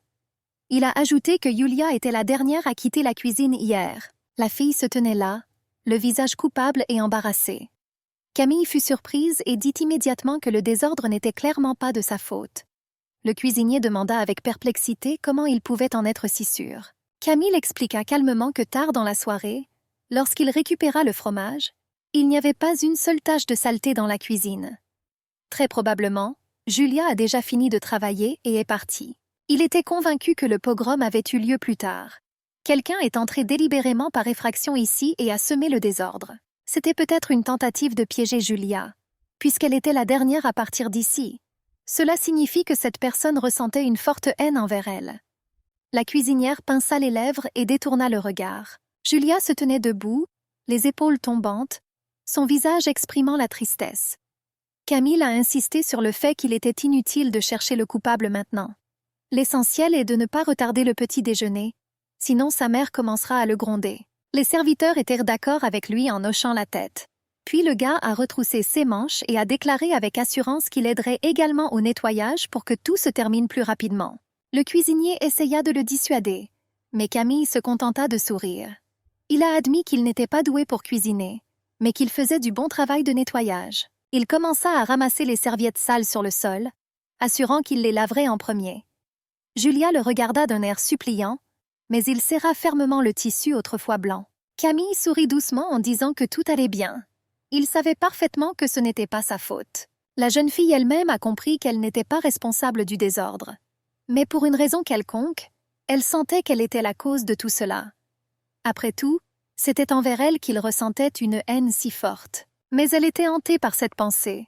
Il a ajouté que Julia était la dernière à quitter la cuisine hier. La fille se tenait là, le visage coupable et embarrassé. Camille fut surprise et dit immédiatement que le désordre n'était clairement pas de sa faute. Le cuisinier demanda avec perplexité comment il pouvait en être si sûr. Camille expliqua calmement que tard dans la soirée, lorsqu'il récupéra le fromage, il n'y avait pas une seule tache de saleté dans la cuisine. Très probablement, Julia a déjà fini de travailler et est partie. Il était convaincu que le pogrom avait eu lieu plus tard. Quelqu'un est entré délibérément par effraction ici et a semé le désordre. C'était peut-être une tentative de piéger Julia, puisqu'elle était la dernière à partir d'ici. Cela signifie que cette personne ressentait une forte haine envers elle. La cuisinière pinça les lèvres et détourna le regard. Julia se tenait debout, les épaules tombantes, son visage exprimant la tristesse. Camille a insisté sur le fait qu'il était inutile de chercher le coupable maintenant. L'essentiel est de ne pas retarder le petit déjeuner, sinon sa mère commencera à le gronder. Les serviteurs étaient d'accord avec lui en hochant la tête. Puis le gars a retroussé ses manches et a déclaré avec assurance qu'il aiderait également au nettoyage pour que tout se termine plus rapidement. Le cuisinier essaya de le dissuader, mais Camille se contenta de sourire. Il a admis qu'il n'était pas doué pour cuisiner, mais qu'il faisait du bon travail de nettoyage. Il commença à ramasser les serviettes sales sur le sol, assurant qu'il les laverait en premier. Julia le regarda d'un air suppliant, mais il serra fermement le tissu autrefois blanc. Camille sourit doucement en disant que tout allait bien. Il savait parfaitement que ce n'était pas sa faute. La jeune fille elle-même a compris qu'elle n'était pas responsable du désordre. Mais pour une raison quelconque, elle sentait qu'elle était la cause de tout cela. Après tout, c'était envers elle qu'il ressentait une haine si forte. Mais elle était hantée par cette pensée.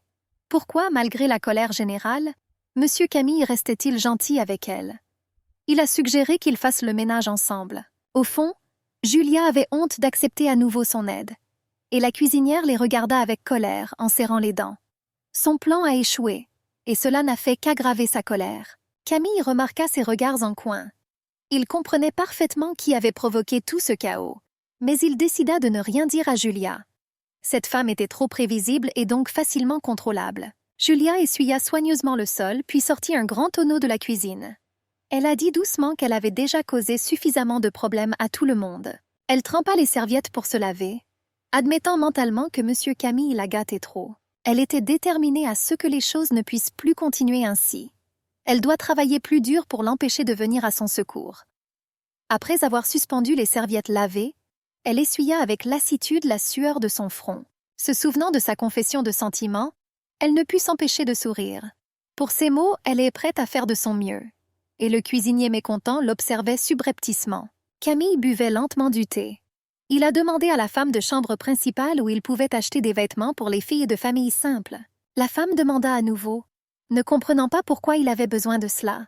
Pourquoi, malgré la colère générale, M. Camille restait-il gentil avec elle? Il a suggéré qu'ils fassent le ménage ensemble. Au fond, Julia avait honte d'accepter à nouveau son aide. Et la cuisinière les regarda avec colère en serrant les dents. Son plan a échoué, et cela n'a fait qu'aggraver sa colère. Camille remarqua ses regards en coin. Il comprenait parfaitement qui avait provoqué tout ce chaos, mais il décida de ne rien dire à Julia. Cette femme était trop prévisible et donc facilement contrôlable. Julia essuya soigneusement le sol puis sortit un grand tonneau de la cuisine. Elle a dit doucement qu'elle avait déjà causé suffisamment de problèmes à tout le monde. Elle trempa les serviettes pour se laver, admettant mentalement que M. Camille la gâtait trop. Elle était déterminée à ce que les choses ne puissent plus continuer ainsi. Elle doit travailler plus dur pour l'empêcher de venir à son secours. Après avoir suspendu les serviettes lavées, elle essuya avec lassitude la sueur de son front. Se souvenant de sa confession de sentiments, elle ne put s'empêcher de sourire. Pour ces mots, elle est prête à faire de son mieux. Et le cuisinier mécontent l'observait subrepticement. Camille buvait lentement du thé. Il a demandé à la femme de chambre principale où il pouvait acheter des vêtements pour les filles de famille simples. La femme demanda à nouveau, ne comprenant pas pourquoi il avait besoin de cela.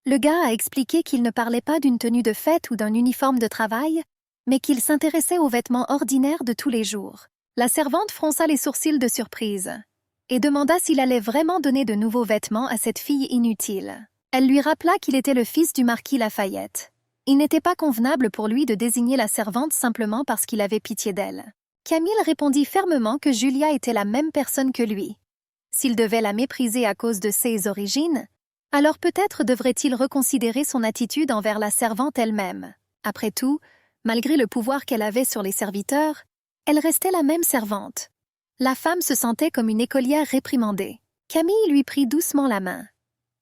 Le gars a expliqué qu'il ne parlait pas d'une tenue de fête ou d'un uniforme de travail, mais qu'il s'intéressait aux vêtements ordinaires de tous les jours. La servante fronça les sourcils de surprise et demanda s'il allait vraiment donner de nouveaux vêtements à cette fille inutile. Elle lui rappela qu'il était le fils du marquis Lafayette. Il n'était pas convenable pour lui de désigner la servante simplement parce qu'il avait pitié d'elle. Camille répondit fermement que Julia était la même personne que lui. S'il devait la mépriser à cause de ses origines, alors peut-être devrait-il reconsidérer son attitude envers la servante elle-même. Après tout, malgré le pouvoir qu'elle avait sur les serviteurs, elle restait la même servante. La femme se sentait comme une écolière réprimandée. Camille lui prit doucement la main.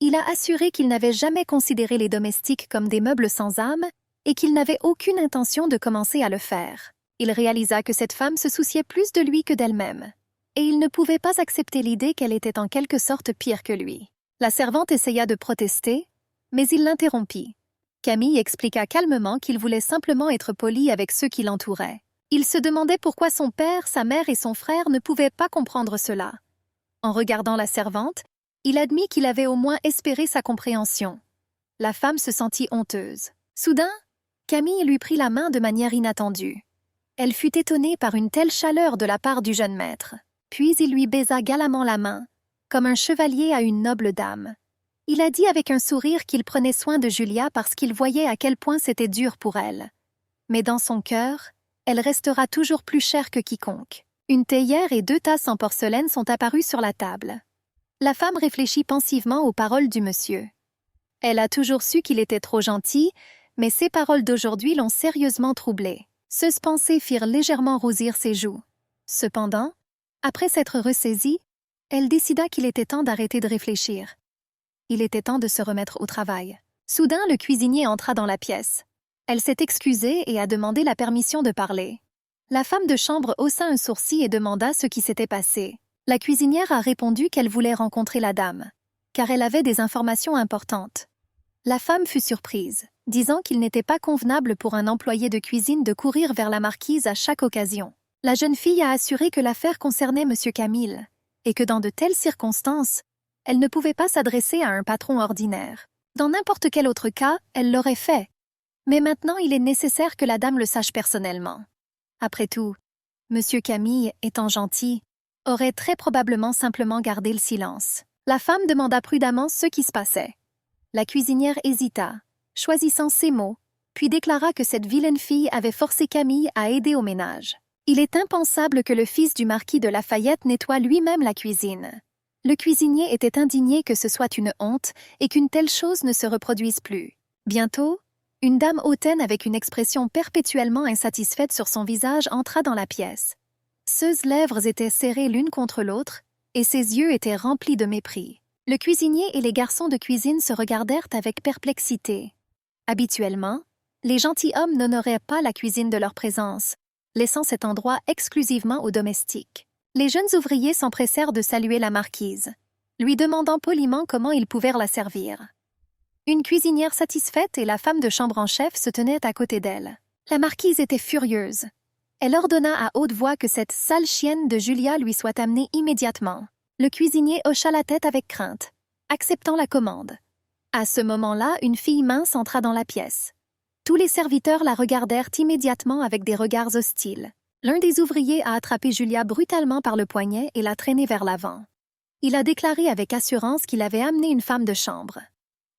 Il a assuré qu'il n'avait jamais considéré les domestiques comme des meubles sans âme et qu'il n'avait aucune intention de commencer à le faire. Il réalisa que cette femme se souciait plus de lui que d'elle-même, et il ne pouvait pas accepter l'idée qu'elle était en quelque sorte pire que lui. La servante essaya de protester, mais il l'interrompit. Camille expliqua calmement qu'il voulait simplement être poli avec ceux qui l'entouraient. Il se demandait pourquoi son père, sa mère et son frère ne pouvaient pas comprendre cela. En regardant la servante, il admit qu'il avait au moins espéré sa compréhension. La femme se sentit honteuse. Soudain, Camille lui prit la main de manière inattendue. Elle fut étonnée par une telle chaleur de la part du jeune maître. Puis il lui baisa galamment la main, comme un chevalier à une noble dame. Il a dit avec un sourire qu'il prenait soin de Julia parce qu'il voyait à quel point c'était dur pour elle. Mais dans son cœur, elle restera toujours plus chère que quiconque. Une théière et 2 tasses en porcelaine sont apparues sur la table. La femme réfléchit pensivement aux paroles du monsieur. Elle a toujours su qu'il était trop gentil, mais ces paroles d'aujourd'hui l'ont sérieusement troublée. Ces pensées firent légèrement rougir ses joues. Cependant, après s'être ressaisie, elle décida qu'il était temps d'arrêter de réfléchir. Il était temps de se remettre au travail. Soudain, le cuisinier entra dans la pièce. Elle s'est excusée et a demandé la permission de parler. La femme de chambre haussa un sourcil et demanda ce qui s'était passé. La cuisinière a répondu qu'elle voulait rencontrer la dame, car elle avait des informations importantes. La femme fut surprise, disant qu'il n'était pas convenable pour un employé de cuisine de courir vers la marquise à chaque occasion. La jeune fille a assuré que l'affaire concernait M. Camille, et que dans de telles circonstances, elle ne pouvait pas s'adresser à un patron ordinaire. Dans n'importe quel autre cas, elle l'aurait fait. Mais maintenant, il est nécessaire que la dame le sache personnellement. Après tout, M. Camille, étant gentil, aurait très probablement simplement gardé le silence. La femme demanda prudemment ce qui se passait. La cuisinière hésita, choisissant ses mots, puis déclara que cette vilaine fille avait forcé Camille à aider au ménage. Il est impensable que le fils du marquis de Lafayette nettoie lui-même la cuisine. Le cuisinier était indigné que ce soit une honte et qu'une telle chose ne se reproduise plus. Bientôt, une dame hautaine avec une expression perpétuellement insatisfaite sur son visage entra dans la pièce. Ses lèvres étaient serrées l'une contre l'autre et ses yeux étaient remplis de mépris. Le cuisinier et les garçons de cuisine se regardèrent avec perplexité. Habituellement, les gentilshommes n'honoraient pas la cuisine de leur présence, laissant cet endroit exclusivement aux domestiques. Les jeunes ouvriers s'empressèrent de saluer la marquise, lui demandant poliment comment ils pouvaient la servir. Une cuisinière satisfaite et la femme de chambre en chef se tenaient à côté d'elle. La marquise était furieuse. Elle ordonna à haute voix que cette sale chienne de Julia lui soit amenée immédiatement. Le cuisinier hocha la tête avec crainte, acceptant la commande. À ce moment-là, une fille mince entra dans la pièce. Tous les serviteurs la regardèrent immédiatement avec des regards hostiles. L'un des ouvriers a attrapé Julia brutalement par le poignet et l'a traînée vers l'avant. Il a déclaré avec assurance qu'il avait amené une femme de chambre.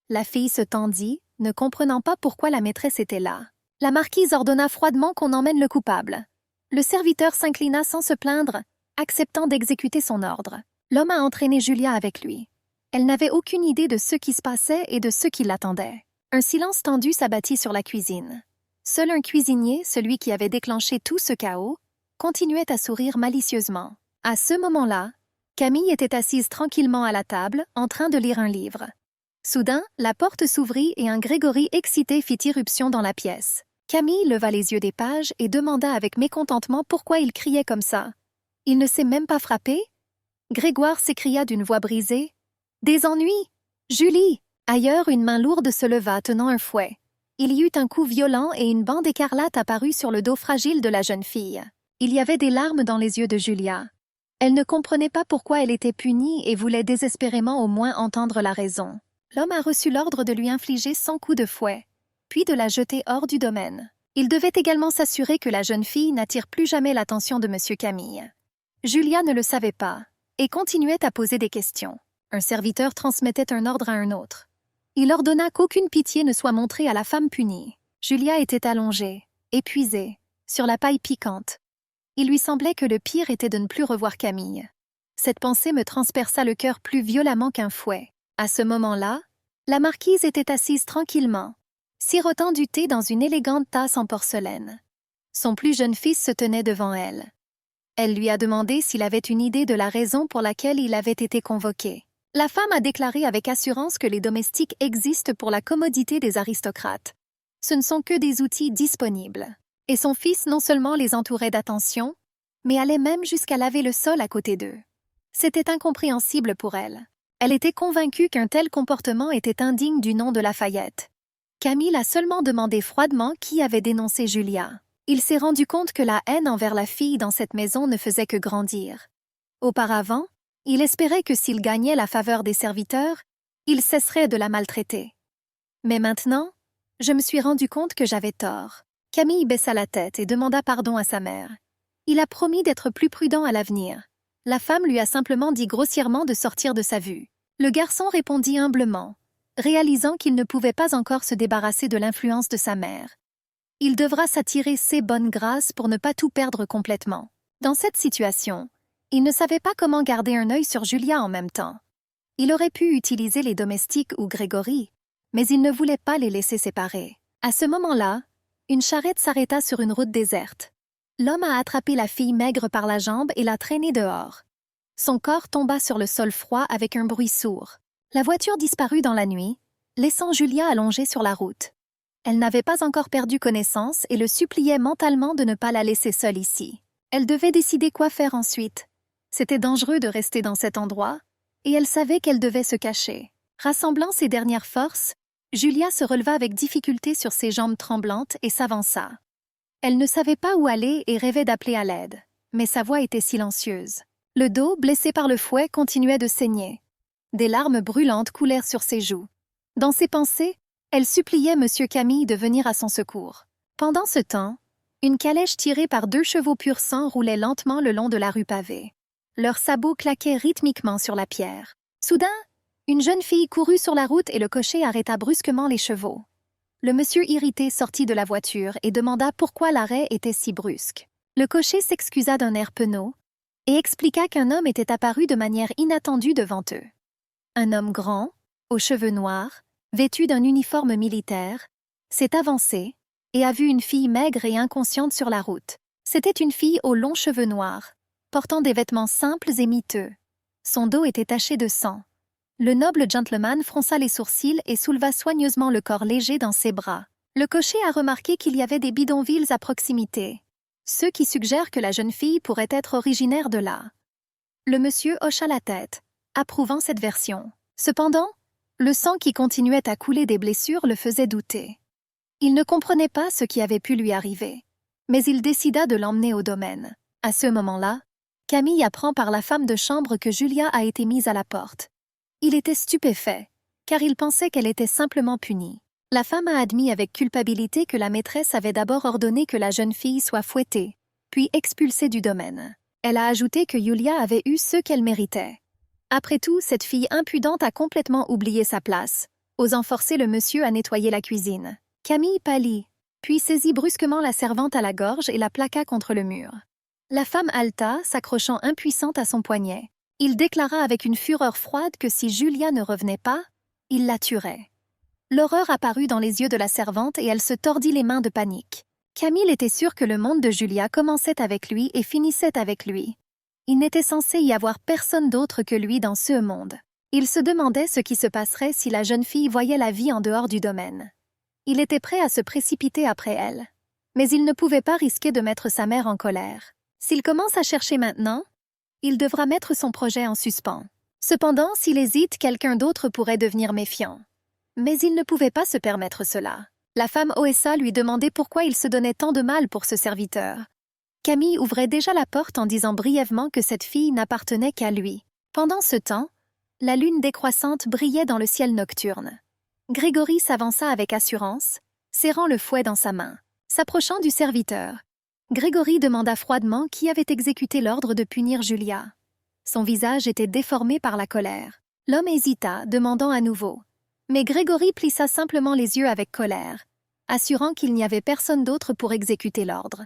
La fille se tendit, ne comprenant pas pourquoi la maîtresse était là. La marquise ordonna froidement qu'on emmène le coupable. Le serviteur s'inclina sans se plaindre, acceptant d'exécuter son ordre. L'homme a entraîné Julia avec lui. Elle n'avait aucune idée de ce qui se passait et de ce qui l'attendait. Un silence tendu s'abattit sur la cuisine. Seul un cuisinier, celui qui avait déclenché tout ce chaos, continuait à sourire malicieusement. À ce moment-là, Camille était assise tranquillement à la table, en train de lire un livre. Soudain, la porte s'ouvrit et un Grégory excité fit irruption dans la pièce. Camille leva les yeux des pages et demanda avec mécontentement pourquoi il criait comme ça. « Il ne s'est même pas frappé ?» Grégoire s'écria d'une voix brisée. « Des ennuis! Julie !» Ailleurs, une main lourde se leva, tenant un fouet. Il y eut un coup violent et une bande écarlate apparut sur le dos fragile de la jeune fille. Il y avait des larmes dans les yeux de Julia. Elle ne comprenait pas pourquoi elle était punie et voulait désespérément au moins entendre la raison. L'homme a reçu l'ordre de lui infliger 100 coups de fouet, puis de la jeter hors du domaine. Il devait également s'assurer que la jeune fille n'attire plus jamais l'attention de M. Camille. Julia ne le savait pas et continuait à poser des questions. Un serviteur transmettait un ordre à un autre. Il ordonna qu'aucune pitié ne soit montrée à la femme punie. Julia était allongée, épuisée, sur la paille piquante. Il lui semblait que le pire était de ne plus revoir Camille. Cette pensée me transperça le cœur plus violemment qu'un fouet. À ce moment-là, la marquise était assise tranquillement, sirotant du thé dans une élégante tasse en porcelaine. Son plus jeune fils se tenait devant elle. Elle lui a demandé s'il avait une idée de la raison pour laquelle il avait été convoqué. La femme a déclaré avec assurance que les domestiques existent pour la commodité des aristocrates. Ce ne sont que des outils disponibles. Et son fils non seulement les entourait d'attention, mais allait même jusqu'à laver le sol à côté d'eux. C'était incompréhensible pour elle. Elle était convaincue qu'un tel comportement était indigne du nom de Lafayette. Camille a seulement demandé froidement qui avait dénoncé Julia. Il s'est rendu compte que la haine envers la fille dans cette maison ne faisait que grandir. Auparavant, il espérait que s'il gagnait la faveur des serviteurs, il cesserait de la maltraiter. Mais maintenant, je me suis rendu compte que j'avais tort. Camille baissa la tête et demanda pardon à sa mère. Il a promis d'être plus prudent à l'avenir. La femme lui a simplement dit grossièrement de sortir de sa vue. Le garçon répondit humblement, réalisant qu'il ne pouvait pas encore se débarrasser de l'influence de sa mère. Il devra s'attirer ses bonnes grâces pour ne pas tout perdre complètement. Dans cette situation, il ne savait pas comment garder un œil sur Julia en même temps. Il aurait pu utiliser les domestiques ou Grégory, mais il ne voulait pas les laisser séparer. À ce moment-là, une charrette s'arrêta sur une route déserte. L'homme a attrapé la fille maigre par la jambe et l'a traînée dehors. Son corps tomba sur le sol froid avec un bruit sourd. La voiture disparut dans la nuit, laissant Julia allongée sur la route. Elle n'avait pas encore perdu connaissance et le suppliait mentalement de ne pas la laisser seule ici. Elle devait décider quoi faire ensuite. C'était dangereux de rester dans cet endroit, et elle savait qu'elle devait se cacher. Rassemblant ses dernières forces, Julia se releva avec difficulté sur ses jambes tremblantes et s'avança. Elle ne savait pas où aller et rêvait d'appeler à l'aide, mais sa voix était silencieuse. Le dos, blessé par le fouet, continuait de saigner. Des larmes brûlantes coulèrent sur ses joues. Dans ses pensées, elle suppliait M. Camille de venir à son secours. Pendant ce temps, une calèche tirée par 2 chevaux pur sang roulait lentement le long de la rue pavée. Leurs sabots claquaient rythmiquement sur la pierre. Soudain, une jeune fille courut sur la route et le cocher arrêta brusquement les chevaux. Le monsieur irrité sortit de la voiture et demanda pourquoi l'arrêt était si brusque. Le cocher s'excusa d'un air penaud et expliqua qu'un homme était apparu de manière inattendue devant eux. Un homme grand, aux cheveux noirs, vêtu d'un uniforme militaire, s'est avancé et a vu une fille maigre et inconsciente sur la route. C'était une fille aux longs cheveux noirs, portant des vêtements simples et miteux. Son dos était taché de sang. Le noble gentleman fronça les sourcils et souleva soigneusement le corps léger dans ses bras. Le cocher a remarqué qu'il y avait des bidonvilles à proximité, ce qui suggère que la jeune fille pourrait être originaire de là. Le monsieur hocha la tête, approuvant cette version. Cependant, le sang qui continuait à couler des blessures le faisait douter. Il ne comprenait pas ce qui avait pu lui arriver, mais il décida de l'emmener au domaine. À ce moment-là, Camille apprend par la femme de chambre que Julia a été mise à la porte. Il était stupéfait, car il pensait qu'elle était simplement punie. La femme a admis avec culpabilité que la maîtresse avait d'abord ordonné que la jeune fille soit fouettée, puis expulsée du domaine. Elle a ajouté que Julia avait eu ce qu'elle méritait. Après tout, cette fille impudente a complètement oublié sa place, osant forcer le monsieur à nettoyer la cuisine. Camille pâlit, puis saisit brusquement la servante à la gorge et la plaqua contre le mur. La femme haleta, s'accrochant impuissante à son poignet. Il déclara avec une fureur froide que si Julia ne revenait pas, il la tuerait. L'horreur apparut dans les yeux de la servante et elle se tordit les mains de panique. Camille était sûr que le monde de Julia commençait avec lui et finissait avec lui. Il n'était censé y avoir personne d'autre que lui dans ce monde. Il se demandait ce qui se passerait si la jeune fille voyait la vie en dehors du domaine. Il était prêt à se précipiter après elle. Mais il ne pouvait pas risquer de mettre sa mère en colère. S'il commence à chercher maintenant, il devra mettre son projet en suspens. Cependant, s'il hésite, quelqu'un d'autre pourrait devenir méfiant. Mais il ne pouvait pas se permettre cela. La femme OSA lui demandait pourquoi il se donnait tant de mal pour ce serviteur. Camille ouvrait déjà la porte en disant brièvement que cette fille n'appartenait qu'à lui. Pendant ce temps, la lune décroissante brillait dans le ciel nocturne. Grégory s'avança avec assurance, serrant le fouet dans sa main. S'approchant du serviteur, Grégory demanda froidement qui avait exécuté l'ordre de punir Julia. Son visage était déformé par la colère. L'homme hésita, demandant à nouveau. Mais Grégory plissa simplement les yeux avec colère, assurant qu'il n'y avait personne d'autre pour exécuter l'ordre.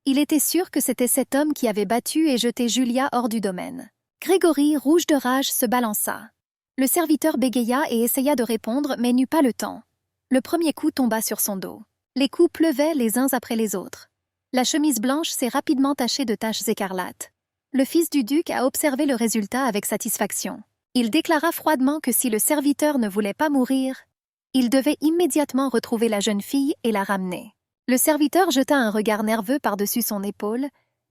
Il était sûr que c'était cet homme qui avait battu et jeté Julia hors du domaine. Grégory, rouge de rage, se balança. Le serviteur bégaya et essaya de répondre, mais n'eut pas le temps. Le premier coup tomba sur son dos. Les coups pleuvaient les uns après les autres. La chemise blanche s'est rapidement tachée de taches écarlates. Le fils du duc a observé le résultat avec satisfaction. Il déclara froidement que si le serviteur ne voulait pas mourir, il devait immédiatement retrouver la jeune fille et la ramener. Le serviteur jeta un regard nerveux par-dessus son épaule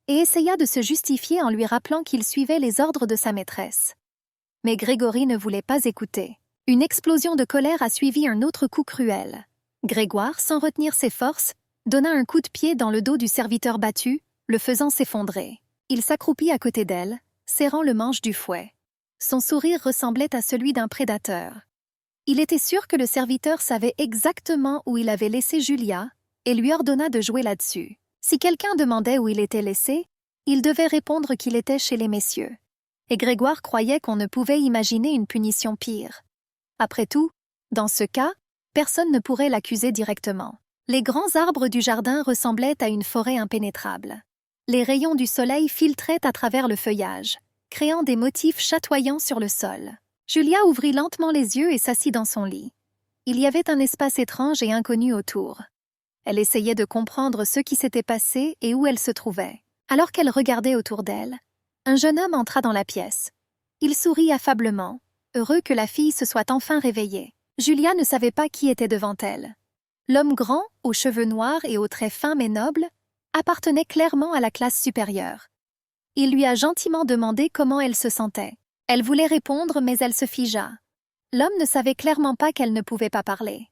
et essaya de se justifier en lui rappelant qu'il suivait les ordres de sa maîtresse. Mais Grégory ne voulait pas écouter. Une explosion de colère a suivi un autre coup cruel. Grégoire, sans retenir ses forces, donna un coup de pied dans le dos du serviteur battu, le faisant s'effondrer. Il s'accroupit à côté d'elle, serrant le manche du fouet. Son sourire ressemblait à celui d'un prédateur. Il était sûr que le serviteur savait exactement où il avait laissé Julia et lui ordonna de jouer là-dessus. Si quelqu'un demandait où il était laissé, il devait répondre qu'il était chez les messieurs. Et Grégoire croyait qu'on ne pouvait imaginer une punition pire. Après tout, dans ce cas, personne ne pourrait l'accuser directement. Les grands arbres du jardin ressemblaient à une forêt impénétrable. Les rayons du soleil filtraient à travers le feuillage, créant des motifs chatoyants sur le sol. Julia ouvrit lentement les yeux et s'assit dans son lit. Il y avait un espace étrange et inconnu autour. Elle essayait de comprendre ce qui s'était passé et où elle se trouvait. Alors qu'elle regardait autour d'elle, un jeune homme entra dans la pièce. Il sourit affablement, heureux que la fille se soit enfin réveillée. Julia ne savait pas qui était devant elle. L'homme grand, aux cheveux noirs et aux traits fins mais nobles, appartenait clairement à la classe supérieure. Il lui a gentiment demandé comment elle se sentait. Elle voulait répondre, mais elle se figea. L'homme ne savait clairement pas qu'elle ne pouvait pas parler.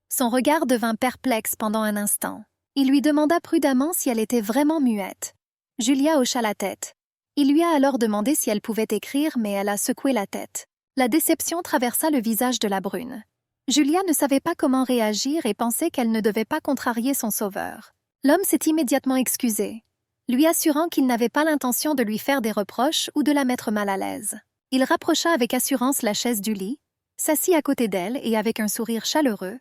Son regard devint perplexe pendant un instant. Il lui demanda prudemment si elle était vraiment muette. Julia hocha la tête. Il lui a alors demandé si elle pouvait écrire, mais elle a secoué la tête. La déception traversa le visage de la brune. Julia ne savait pas comment réagir et pensait qu'elle ne devait pas contrarier son sauveur. L'homme s'est immédiatement excusé. lui assurant qu'il n'avait pas l'intention de lui faire des reproches ou de la mettre mal à l'aise. Il rapprocha avec assurance la chaise du lit, s'assit à côté d'elle et avec un sourire chaleureux,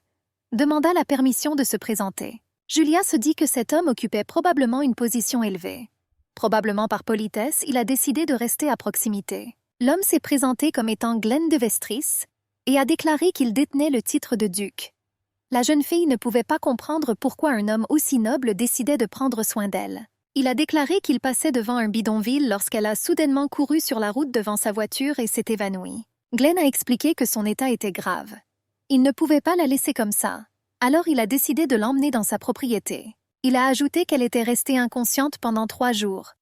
demanda la permission de se présenter. Julia se dit que cet homme occupait probablement une position élevée. Probablement par politesse, il a décidé de rester à proximité. L'homme s'est présenté comme étant Glenn de Vestris et a déclaré qu'il détenait le titre de duc. La jeune fille ne pouvait pas comprendre pourquoi un homme aussi noble décidait de prendre soin d'elle. Il a déclaré qu'il passait devant un bidonville lorsqu'elle a soudainement couru sur la route devant sa voiture et s'est évanouie. Glenn a expliqué que son état était grave. Il ne pouvait pas la laisser comme ça. Alors il a décidé de l'emmener dans sa propriété. Il a ajouté qu'elle était restée inconsciente pendant 3 jours.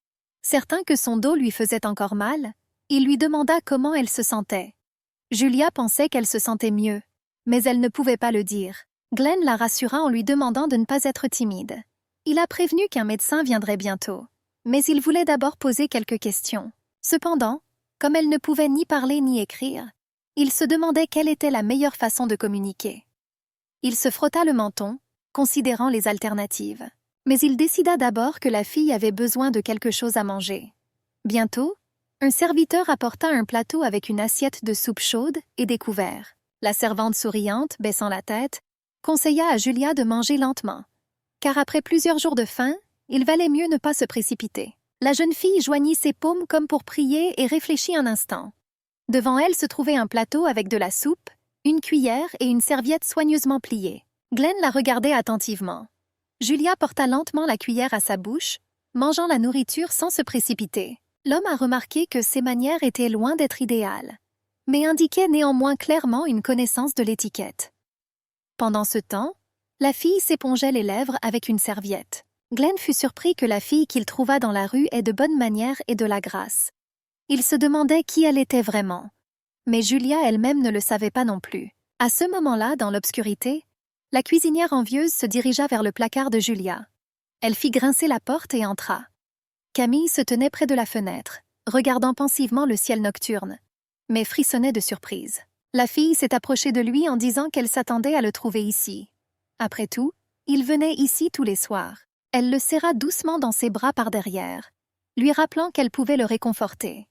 Certain que son dos lui faisait encore mal, il lui demanda comment elle se sentait. Julia pensait qu'elle se sentait mieux, mais elle ne pouvait pas le dire. Glenn la rassura en lui demandant de ne pas être timide. Il a prévenu qu'un médecin viendrait bientôt, mais il voulait d'abord poser quelques questions. Cependant, comme elle ne pouvait ni parler ni écrire, il se demandait quelle était la meilleure façon de communiquer. Il se frotta le menton, considérant les alternatives. Mais il décida d'abord que la fille avait besoin de quelque chose à manger. Bientôt, un serviteur apporta un plateau avec une assiette de soupe chaude et des couverts. La servante souriante, baissant la tête, conseilla à Julia de manger lentement, car après plusieurs jours de faim, il valait mieux ne pas se précipiter. La jeune fille joignit ses paumes comme pour prier et réfléchit un instant. Devant elle se trouvait un plateau avec de la soupe, une cuillère et une serviette soigneusement pliée. Glenn la regardait attentivement. Julia porta lentement la cuillère à sa bouche, mangeant la nourriture sans se précipiter. L'homme a remarqué que ses manières étaient loin d'être idéales, mais indiquaient néanmoins clairement une connaissance de l'étiquette. Pendant ce temps, la fille s'épongeait les lèvres avec une serviette. Glenn fut surpris que la fille qu'il trouva dans la rue ait de bonnes manières et de la grâce. Il se demandait qui elle était vraiment. Mais Julia elle-même ne le savait pas non plus. À ce moment-là, dans l'obscurité, la cuisinière envieuse se dirigea vers le placard de Julia. Elle fit grincer la porte et entra. Camille se tenait près de la fenêtre, regardant pensivement le ciel nocturne, mais frissonnait de surprise. La fille s'est approchée de lui en disant qu'elle s'attendait à le trouver ici. Après tout, il venait ici tous les soirs. Elle le serra doucement dans ses bras par derrière, lui rappelant qu'elle pouvait le réconforter.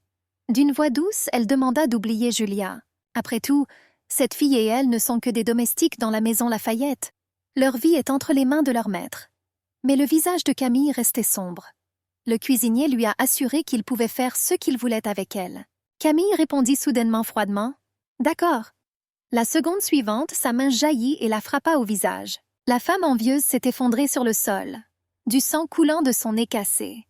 D'une voix douce, elle demanda d'oublier Julia. Après tout, cette fille et elle ne sont que des domestiques dans la maison Lafayette. Leur vie est entre les mains de leur maître. Mais le visage de Camille restait sombre. Le cuisinier lui a assuré qu'il pouvait faire ce qu'il voulait avec elle. Camille répondit soudainement froidement « D'accord ». La seconde suivante, sa main jaillit et la frappa au visage. La femme envieuse s'est effondrée sur le sol, du sang coulant de son nez cassé.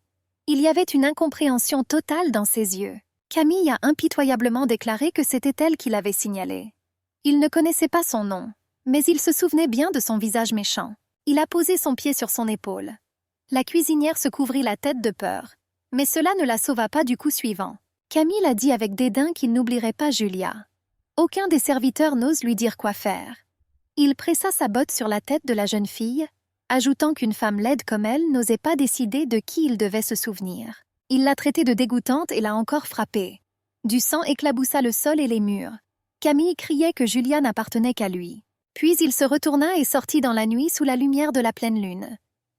Il y avait une incompréhension totale dans ses yeux. Camille a impitoyablement déclaré que c'était elle qui l'avait signalé. Il ne connaissait pas son nom, mais il se souvenait bien de son visage méchant. Il a posé son pied sur son épaule. La cuisinière se couvrit la tête de peur, mais cela ne la sauva pas du coup suivant. Camille a dit avec dédain qu'il n'oublierait pas Julia. Aucun des serviteurs n'ose lui dire quoi faire. Il pressa sa botte sur la tête de la jeune fille, ajoutant qu'une femme laide comme elle n'osait pas décider de qui il devait se souvenir. Il l'a traitée de dégoûtante et l'a encore frappée. Du sang éclaboussa le sol et les murs. Camille criait que Julia n'appartenait qu'à lui. Puis il se retourna et sortit dans la nuit sous la lumière de la pleine lune.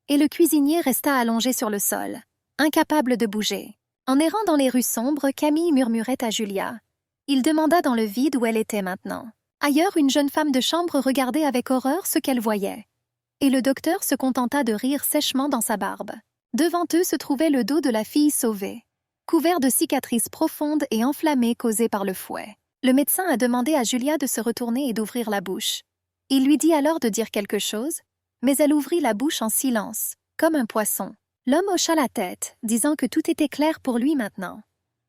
Et le cuisinier resta allongé sur le sol, incapable de bouger. En errant dans les rues sombres, Camille murmurait à Julia. Il demanda dans le vide où elle était maintenant. Ailleurs, une jeune femme de chambre regardait avec horreur ce qu'elle voyait. Et le docteur se contenta de rire sèchement dans sa barbe. Devant eux se trouvait le dos de la fille sauvée, couvert de cicatrices profondes et enflammées causées par le fouet. Le médecin a demandé à Julia de se retourner et d'ouvrir la bouche. Il lui dit alors de dire quelque chose, mais elle ouvrit la bouche en silence, comme un poisson. L'homme hocha la tête, disant que tout était clair pour lui maintenant.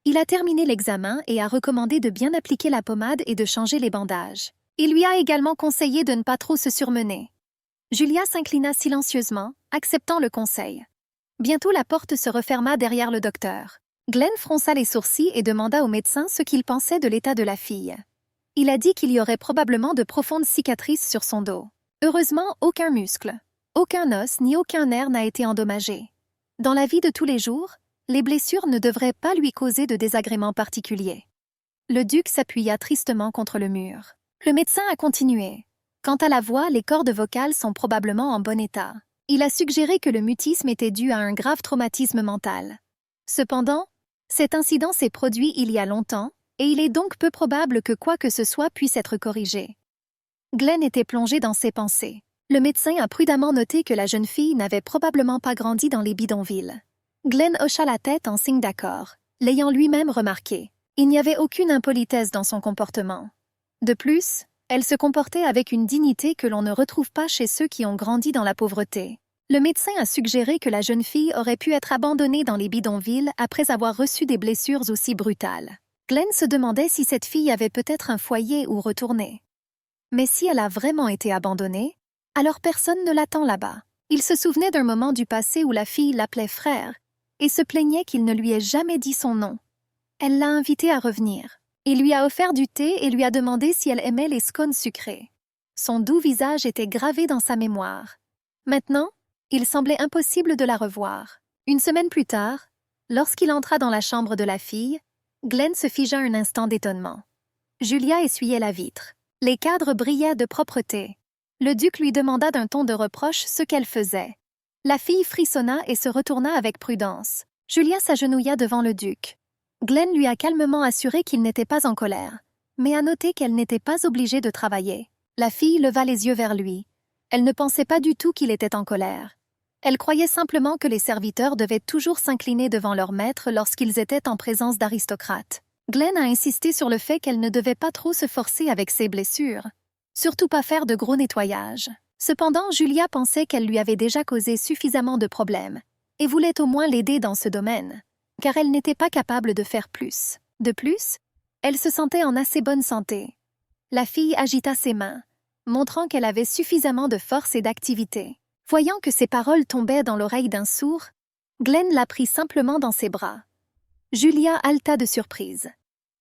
Il a terminé l'examen et a recommandé de bien appliquer la pommade et de changer les bandages. Il lui a également conseillé de ne pas trop se surmener. Julia s'inclina silencieusement, acceptant le conseil. Bientôt la porte se referma derrière le docteur. Glenn fronça les sourcils et demanda au médecin ce qu'il pensait de l'état de la fille. Il a dit qu'il y aurait probablement de profondes cicatrices sur son dos. Heureusement, aucun muscle, aucun os ni aucun nerf n'a été endommagé. Dans la vie de tous les jours, les blessures ne devraient pas lui causer de désagréments particuliers. Le duc s'appuya tristement contre le mur. Le médecin a continué. Quant à la voix, les cordes vocales sont probablement en bon état. Il a suggéré que le mutisme était dû à un grave traumatisme mental. Cependant, cet incident s'est produit il y a longtemps, et il est donc peu probable que quoi que ce soit puisse être corrigé. Glenn était plongé dans ses pensées. Le médecin a prudemment noté que la jeune fille n'avait probablement pas grandi dans les bidonvilles. Glenn hocha la tête en signe d'accord, l'ayant lui-même remarqué. Il n'y avait aucune impolitesse dans son comportement. De plus, elle se comportait avec une dignité que l'on ne retrouve pas chez ceux qui ont grandi dans la pauvreté. Le médecin a suggéré que la jeune fille aurait pu être abandonnée dans les bidonvilles après avoir reçu des blessures aussi brutales. Glenn se demandait si cette fille avait peut-être un foyer où retourner. Mais si elle a vraiment été abandonnée, alors personne ne l'attend là-bas. Il se souvenait d'un moment du passé où la fille l'appelait frère et se plaignait qu'il ne lui ait jamais dit son nom. Elle l'a invité à revenir. Il lui a offert du thé et lui a demandé si elle aimait les scones sucrés. Son doux visage était gravé dans sa mémoire. Maintenant, il semblait impossible de la revoir. Une semaine plus tard, lorsqu'il entra dans la chambre de la fille, Glenn se figea un instant d'étonnement. Julia essuyait la vitre. Les cadres brillaient de propreté. Le duc lui demanda d'un ton de reproche ce qu'elle faisait. La fille frissonna et se retourna avec prudence. Julia s'agenouilla devant le duc. Glenn lui a calmement assuré qu'il n'était pas en colère, mais a noté qu'elle n'était pas obligée de travailler. La fille leva les yeux vers lui. Elle ne pensait pas du tout qu'il était en colère. Elle croyait simplement que les serviteurs devaient toujours s'incliner devant leur maître lorsqu'ils étaient en présence d'aristocrates. Glenn a insisté sur le fait qu'elle ne devait pas trop se forcer avec ses blessures, surtout pas faire de gros nettoyage. Cependant, Julia pensait qu'elle lui avait déjà causé suffisamment de problèmes et voulait au moins l'aider dans ce domaine, car elle n'était pas capable de faire plus. De plus, elle se sentait en assez bonne santé. La fille agita ses mains, montrant qu'elle avait suffisamment de force et d'activité. Voyant que ses paroles tombaient dans l'oreille d'un sourd, Glenn la prit simplement dans ses bras. Julia haleta de surprise,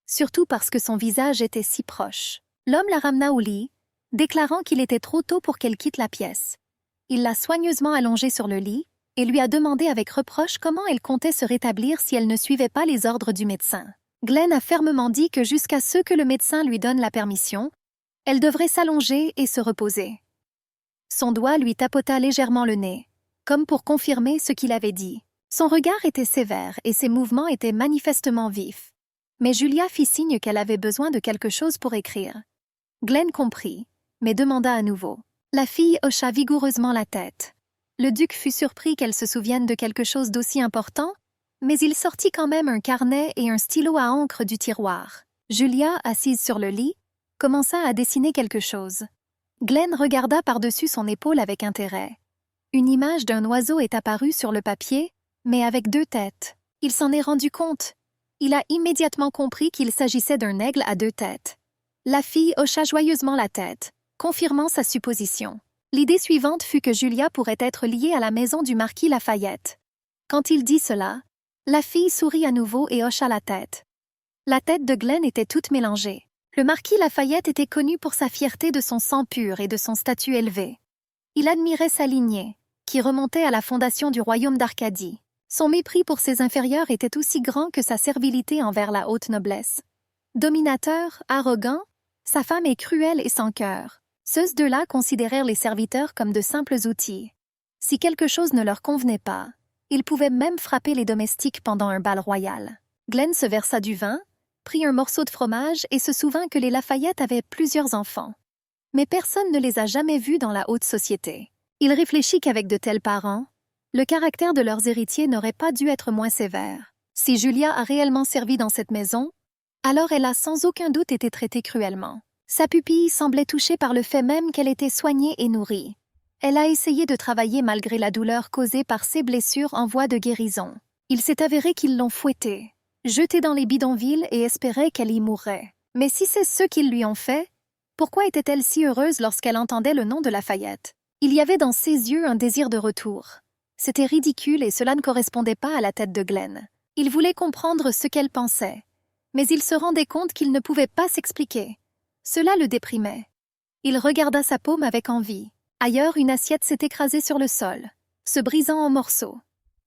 surtout parce que son visage était si proche. L'homme la ramena au lit, déclarant qu'il était trop tôt pour qu'elle quitte la pièce. Il l'a soigneusement allongée sur le lit et lui a demandé avec reproche comment elle comptait se rétablir si elle ne suivait pas les ordres du médecin. Glenn a fermement dit que jusqu'à ce que le médecin lui donne la permission, elle devrait s'allonger et se reposer. Son doigt lui tapota légèrement le nez, comme pour confirmer ce qu'il avait dit. Son regard était sévère et ses mouvements étaient manifestement vifs. Mais Julia fit signe qu'elle avait besoin de quelque chose pour écrire. Glenn comprit, mais demanda à nouveau. La fille hocha vigoureusement la tête. Le duc fut surpris qu'elle se souvienne de quelque chose d'aussi important, mais il sortit quand même un carnet et un stylo à encre du tiroir. Julia, assise sur le lit, commença à dessiner quelque chose. Glenn regarda par-dessus son épaule avec intérêt. Une image d'un oiseau est apparue sur le papier, mais avec 2 têtes. Il s'en est rendu compte. Il a immédiatement compris qu'il s'agissait d'un aigle à 2 têtes. La fille hocha joyeusement la tête, confirmant sa supposition. L'idée suivante fut que Julia pourrait être liée à la maison du marquis Lafayette. Quand il dit cela, la fille sourit à nouveau et hocha la tête. La tête de Glenn était toute mélangée. Le marquis Lafayette était connu pour sa fierté de son sang pur et de son statut élevé. Il admirait sa lignée, qui remontait à la fondation du royaume d'Arcadie. Son mépris pour ses inférieurs était aussi grand que sa servilité envers la haute noblesse. Dominateur, arrogant, sa femme est cruelle et sans cœur. Ceux deux-là considérèrent les serviteurs comme de simples outils. Si quelque chose ne leur convenait pas, ils pouvaient même frapper les domestiques pendant un bal royal. Glenn se versa du vin, prit un morceau de fromage et se souvint que les Lafayette avaient plusieurs enfants. Mais personne ne les a jamais vus dans la haute société. Il réfléchit qu'avec de tels parents, le caractère de leurs héritiers n'aurait pas dû être moins sévère. Si Julia a réellement servi dans cette maison, alors elle a sans aucun doute été traitée cruellement. Sa pupille semblait touchée par le fait même qu'elle était soignée et nourrie. Elle a essayé de travailler malgré la douleur causée par ses blessures en voie de guérison. Il s'est avéré qu'ils l'ont fouettée, jetée dans les bidonvilles et espérait qu'elle y mourrait. Mais si c'est ce qu'ils lui ont fait, pourquoi était-elle si heureuse lorsqu'elle entendait le nom de Lafayette? Il y avait dans ses yeux un désir de retour. C'était ridicule et cela ne correspondait pas à la tête de Glenn. Il voulait comprendre ce qu'elle pensait, mais il se rendait compte qu'il ne pouvait pas s'expliquer. Cela le déprimait. Il regarda sa paume avec envie. Ailleurs, une assiette s'est écrasée sur le sol, se brisant en morceaux.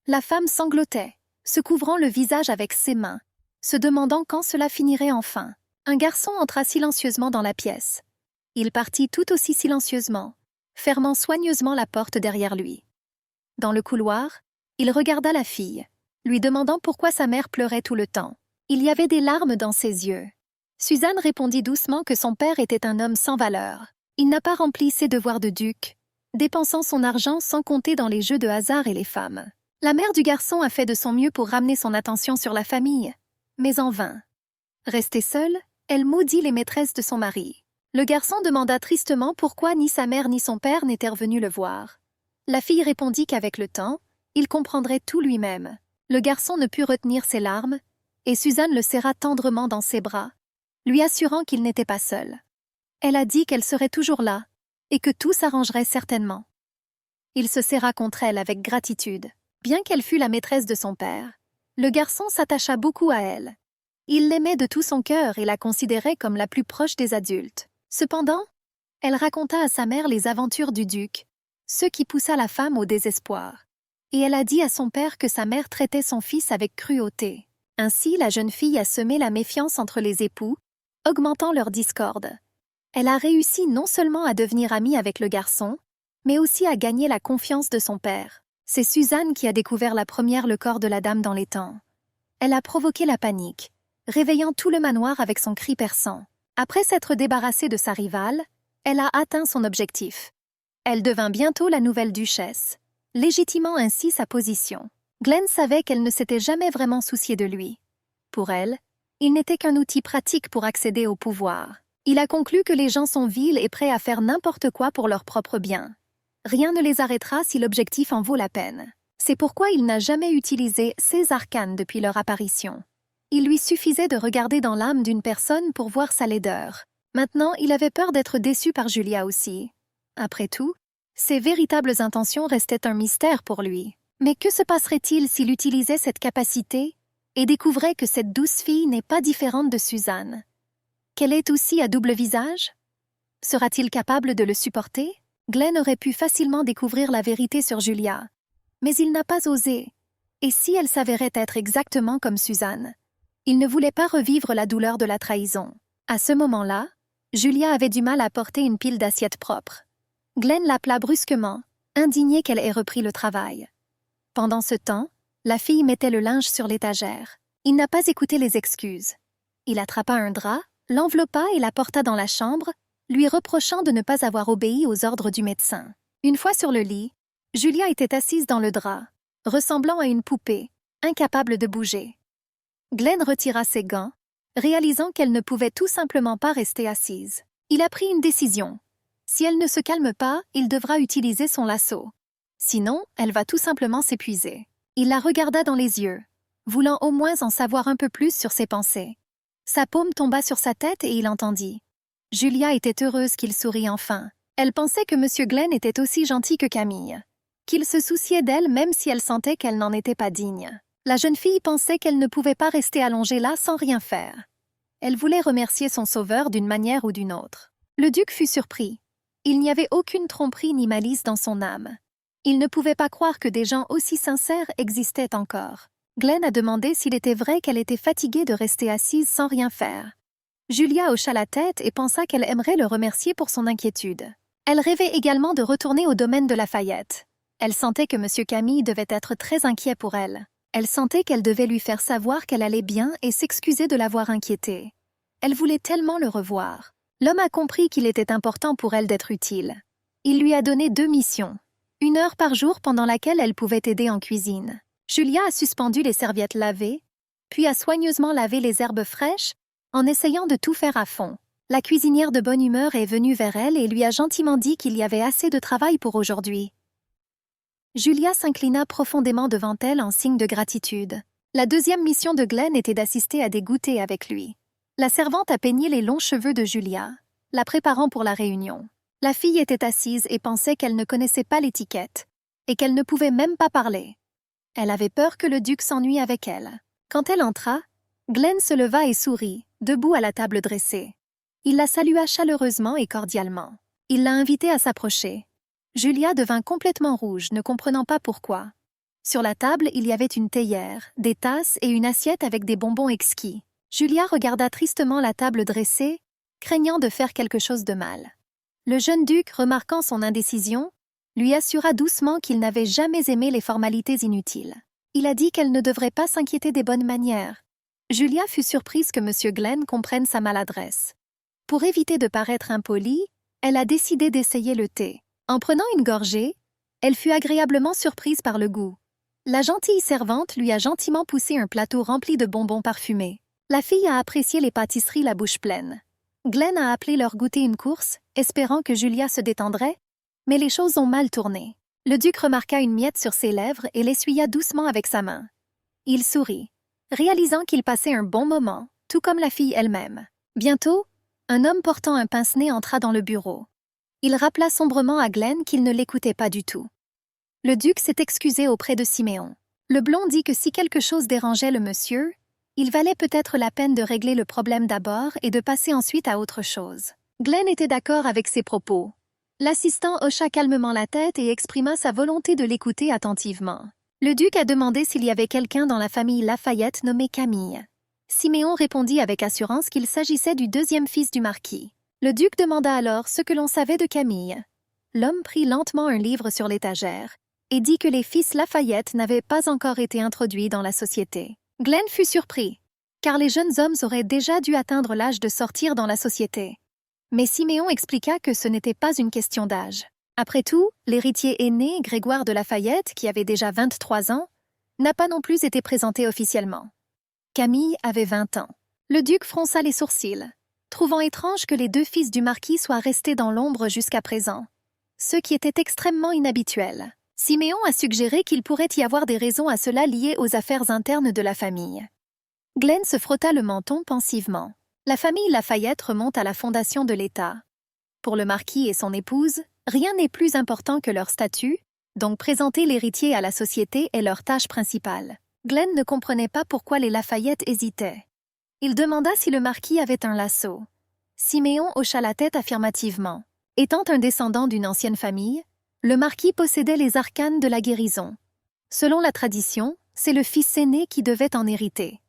La femme sanglotait, se couvrant le visage avec ses mains, se demandant quand cela finirait enfin. Un garçon entra silencieusement dans la pièce. Il partit tout aussi silencieusement, fermant soigneusement la porte derrière lui. Dans le couloir, il regarda la fille, lui demandant pourquoi sa mère pleurait tout le temps. Il y avait des larmes dans ses yeux. Suzanne répondit doucement que son père était un homme sans valeur. Il n'a pas rempli ses devoirs de duc, dépensant son argent sans compter dans les jeux de hasard et les femmes. La mère du garçon a fait de son mieux pour ramener son attention sur la famille, mais en vain. Restée seule, elle maudit les maîtresses de son mari. Le garçon demanda tristement pourquoi ni sa mère ni son père n'étaient revenus le voir. La fille répondit qu'avec le temps, il comprendrait tout lui-même. Le garçon ne put retenir ses larmes, et Suzanne le serra tendrement dans ses bras, lui assurant qu'il n'était pas seul. Elle a dit qu'elle serait toujours là, et que tout s'arrangerait certainement. Il se serra contre elle avec gratitude. Bien qu'elle fût la maîtresse de son père, le garçon s'attacha beaucoup à elle. Il l'aimait de tout son cœur et la considérait comme la plus proche des adultes. Cependant, elle raconta à sa mère les aventures du duc, ce qui poussa la femme au désespoir. Et elle a dit à son père que sa mère traitait son fils avec cruauté. Ainsi, la jeune fille a semé la méfiance entre les époux, augmentant leur discorde. Elle a réussi non seulement à devenir amie avec le garçon, mais aussi à gagner la confiance de son père. C'est Suzanne qui a découvert la première le corps de la dame dans l'étang. Elle a provoqué la panique, réveillant tout le manoir avec son cri perçant. Après s'être débarrassée de sa rivale, elle a atteint son objectif. Elle devint bientôt la nouvelle duchesse, légitimant ainsi sa position. Glenn savait qu'elle ne s'était jamais vraiment souciée de lui. Pour elle, il n'était qu'un outil pratique pour accéder au pouvoir. Il a conclu que les gens sont vils et prêts à faire n'importe quoi pour leur propre bien. Rien ne les arrêtera si l'objectif en vaut la peine. C'est pourquoi il n'a jamais utilisé ses arcanes depuis leur apparition. Il lui suffisait de regarder dans l'âme d'une personne pour voir sa laideur. Maintenant, il avait peur d'être déçu par Julia aussi. Après tout, ses véritables intentions restaient un mystère pour lui. Mais que se passerait-il s'il utilisait cette capacité et découvrait que cette douce fille n'est pas différente de Suzanne? Qu'elle est aussi à double visage? Sera-t-il capable de le supporter? Glenn aurait pu facilement découvrir la vérité sur Julia. Mais il n'a pas osé. Et si elle s'avérait être exactement comme Suzanne? Il ne voulait pas revivre la douleur de la trahison. À ce moment-là, Julia avait du mal à porter une pile d'assiettes propres. Glenn l'appela brusquement, indigné qu'elle ait repris le travail. Pendant ce temps, la fille mettait le linge sur l'étagère. Il n'a pas écouté les excuses. Il attrapa un drap, l'enveloppa et la porta dans la chambre, lui reprochant de ne pas avoir obéi aux ordres du médecin. Une fois sur le lit, Julia était assise dans le drap, ressemblant à une poupée, incapable de bouger. Glenn retira ses gants, réalisant qu'elle ne pouvait tout simplement pas rester assise. Il a pris une décision. Si elle ne se calme pas, il devra utiliser son lasso. Sinon, elle va tout simplement s'épuiser. Il la regarda dans les yeux, voulant au moins en savoir un peu plus sur ses pensées. Sa paume tomba sur sa tête et il entendit. Julia était heureuse qu'il sourit enfin. Elle pensait que M. Glenn était aussi gentil que Camille, qu'il se souciait d'elle même si elle sentait qu'elle n'en était pas digne. La jeune fille pensait qu'elle ne pouvait pas rester allongée là sans rien faire. Elle voulait remercier son sauveur d'une manière ou d'une autre. Le duc fut surpris. Il n'y avait aucune tromperie ni malice dans son âme. Il ne pouvait pas croire que des gens aussi sincères existaient encore. Glenn a demandé s'il était vrai qu'elle était fatiguée de rester assise sans rien faire. Julia hocha la tête et pensa qu'elle aimerait le remercier pour son inquiétude. Elle rêvait également de retourner au domaine de Lafayette. Elle sentait que M. Camille devait être très inquiet pour elle. Elle sentait qu'elle devait lui faire savoir qu'elle allait bien et s'excuser de l'avoir inquiété. Elle voulait tellement le revoir. L'homme a compris qu'il était important pour elle d'être utile. Il lui a donné 2 missions. 1 heure par jour pendant laquelle elle pouvait aider en cuisine. Julia a suspendu les serviettes lavées, puis a soigneusement lavé les herbes fraîches, en essayant de tout faire à fond. La cuisinière de bonne humeur est venue vers elle et lui a gentiment dit qu'il y avait assez de travail pour aujourd'hui. Julia s'inclina profondément devant elle en signe de gratitude. La 2e mission de Glenn était d'assister à des goûters avec lui. La servante a peigné les longs cheveux de Julia, la préparant pour la réunion. La fille était assise et pensait qu'elle ne connaissait pas l'étiquette, et qu'elle ne pouvait même pas parler. Elle avait peur que le duc s'ennuie avec elle. Quand elle entra, Glenn se leva et sourit, debout à la table dressée. Il la salua chaleureusement et cordialement. Il l'a invitée à s'approcher. Julia devint complètement rouge, ne comprenant pas pourquoi. Sur la table, il y avait une théière, des tasses et une assiette avec des bonbons exquis. Julia regarda tristement la table dressée, craignant de faire quelque chose de mal. Le jeune duc, remarquant son indécision, lui assura doucement qu'il n'avait jamais aimé les formalités inutiles. Il a dit qu'elle ne devrait pas s'inquiéter des bonnes manières. Julia fut surprise que M. Glenn comprenne sa maladresse. Pour éviter de paraître impolie, elle a décidé d'essayer le thé. En prenant une gorgée, elle fut agréablement surprise par le goût. La gentille servante lui a gentiment poussé un plateau rempli de bonbons parfumés. La fille a apprécié les pâtisseries la bouche pleine. Glenn a appelé leur goûter une course, espérant que Julia se détendrait, mais les choses ont mal tourné. Le duc remarqua une miette sur ses lèvres et l'essuya doucement avec sa main. Il sourit, réalisant qu'il passait un bon moment, tout comme la fille elle-même. Bientôt, un homme portant un pince-nez entra dans le bureau. Il rappela sombrement à Glenn qu'il ne l'écoutait pas du tout. Le duc s'est excusé auprès de Siméon. Le blond dit que si quelque chose dérangeait le monsieur, il valait peut-être la peine de régler le problème d'abord et de passer ensuite à autre chose. Glenn était d'accord avec ses propos. L'assistant hocha calmement la tête et exprima sa volonté de l'écouter attentivement. Le duc a demandé s'il y avait quelqu'un dans la famille Lafayette nommé Camille. Siméon répondit avec assurance qu'il s'agissait du deuxième fils du marquis. Le duc demanda alors ce que l'on savait de Camille. L'homme prit lentement un livre sur l'étagère et dit que les fils Lafayette n'avaient pas encore été introduits dans la société. Glenn fut surpris, car les jeunes hommes auraient déjà dû atteindre l'âge de sortir dans la société. Mais Siméon expliqua que ce n'était pas une question d'âge. Après tout, l'héritier aîné, Grégoire de Lafayette, qui avait déjà 23 ans, n'a pas non plus été présenté officiellement. Camille avait 20 ans. Le duc fronça les sourcils, trouvant étrange que les deux fils du marquis soient restés dans l'ombre jusqu'à présent, ce qui était extrêmement inhabituel. Siméon a suggéré qu'il pourrait y avoir des raisons à cela liées aux affaires internes de la famille. Glenn se frotta le menton pensivement. La famille Lafayette remonte à la fondation de l'État. Pour le marquis et son épouse, rien n'est plus important que leur statut, donc présenter l'héritier à la société est leur tâche principale. Glenn ne comprenait pas pourquoi les Lafayette hésitaient. Il demanda si le marquis avait un lasso. Siméon hocha la tête affirmativement. Étant un descendant d'une ancienne famille, le marquis possédait les arcanes de la guérison. Selon la tradition, c'est le fils aîné qui devait en hériter.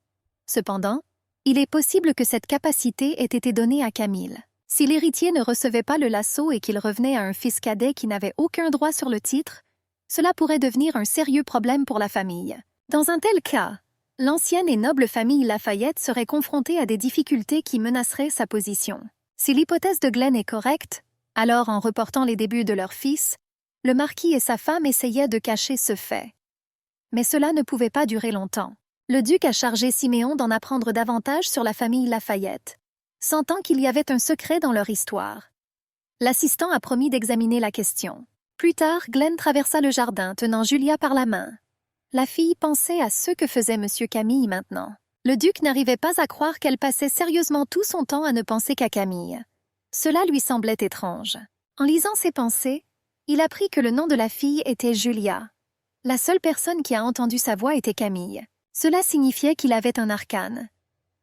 Cependant, il est possible que cette capacité ait été donnée à Camille. Si l'héritier ne recevait pas le lasso et qu'il revenait à un fils cadet qui n'avait aucun droit sur le titre, cela pourrait devenir un sérieux problème pour la famille. Dans un tel cas, l'ancienne et noble famille Lafayette serait confrontée à des difficultés qui menaceraient sa position. Si l'hypothèse de Glenn est correcte, alors en reportant les débuts de leur fils, le marquis et sa femme essayaient de cacher ce fait. Mais cela ne pouvait pas durer longtemps. Le duc a chargé Siméon d'en apprendre davantage sur la famille Lafayette, sentant qu'il y avait un secret dans leur histoire. L'assistant a promis d'examiner la question. Plus tard, Glenn traversa le jardin, tenant Julia par la main. La fille pensait à ce que faisait M. Camille maintenant. Le duc n'arrivait pas à croire qu'elle passait sérieusement tout son temps à ne penser qu'à Camille. Cela lui semblait étrange. En lisant ses pensées, il apprit que le nom de la fille était Julia. La seule personne qui a entendu sa voix était Camille. Cela signifiait qu'il avait un arcane.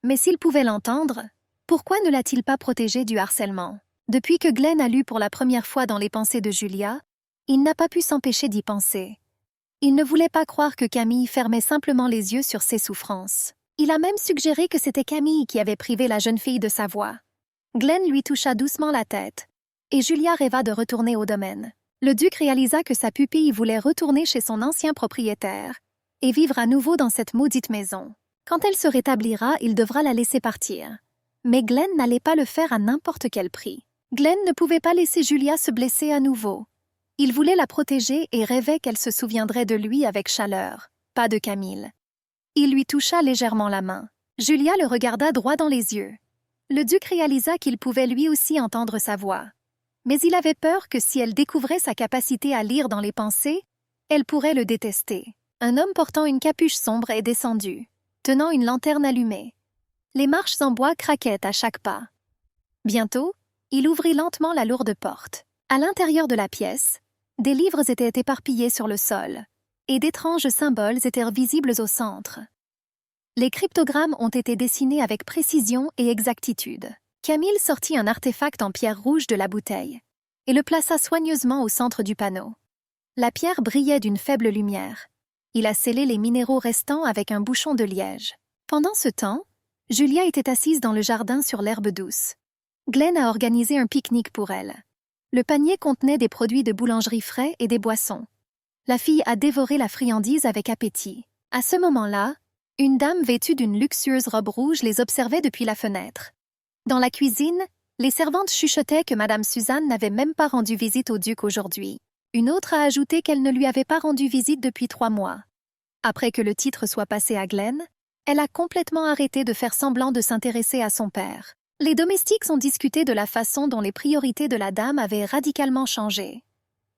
Mais s'il pouvait l'entendre, pourquoi ne l'a-t-il pas protégé du harcèlement? Depuis que Glenn a lu pour la première fois dans les pensées de Julia, il n'a pas pu s'empêcher d'y penser. Il ne voulait pas croire que Camille fermait simplement les yeux sur ses souffrances. Il a même suggéré que c'était Camille qui avait privé la jeune fille de sa voix. Glenn lui toucha doucement la tête, et Julia rêva de retourner au domaine. Le duc réalisa que sa pupille voulait retourner chez son ancien propriétaire et vivre à nouveau dans cette maudite maison. Quand elle se rétablira, il devra la laisser partir. Mais Glenn n'allait pas le faire à n'importe quel prix. Glenn ne pouvait pas laisser Julia se blesser à nouveau. Il voulait la protéger et rêvait qu'elle se souviendrait de lui avec chaleur, pas de Camille. Il lui toucha légèrement la main. Julia le regarda droit dans les yeux. Le duc réalisa qu'il pouvait lui aussi entendre sa voix. Mais il avait peur que si elle découvrait sa capacité à lire dans les pensées, elle pourrait le détester. Un homme portant une capuche sombre est descendu, tenant une lanterne allumée. Les marches en bois craquaient à chaque pas. Bientôt, il ouvrit lentement la lourde porte. À l'intérieur de la pièce, des livres étaient éparpillés sur le sol, et d'étranges symboles étaient visibles au centre. Les cryptogrammes ont été dessinés avec précision et exactitude. Camille sortit un artefact en pierre rouge de la bouteille et le plaça soigneusement au centre du panneau. La pierre brillait d'une faible lumière. Il a scellé les minéraux restants avec un bouchon de liège. Pendant ce temps, Julia était assise dans le jardin sur l'herbe douce. Glenn a organisé un pique-nique pour elle. Le panier contenait des produits de boulangerie frais et des boissons. La fille a dévoré la friandise avec appétit. À ce moment-là, une dame vêtue d'une luxueuse robe rouge les observait depuis la fenêtre. Dans la cuisine, les servantes chuchotaient que Madame Suzanne n'avait même pas rendu visite au duc aujourd'hui. Une autre a ajouté qu'elle ne lui avait pas rendu visite depuis 3 mois. Après que le titre soit passé à Glenn, elle a complètement arrêté de faire semblant de s'intéresser à son père. Les domestiques ont discuté de la façon dont les priorités de la dame avaient radicalement changé.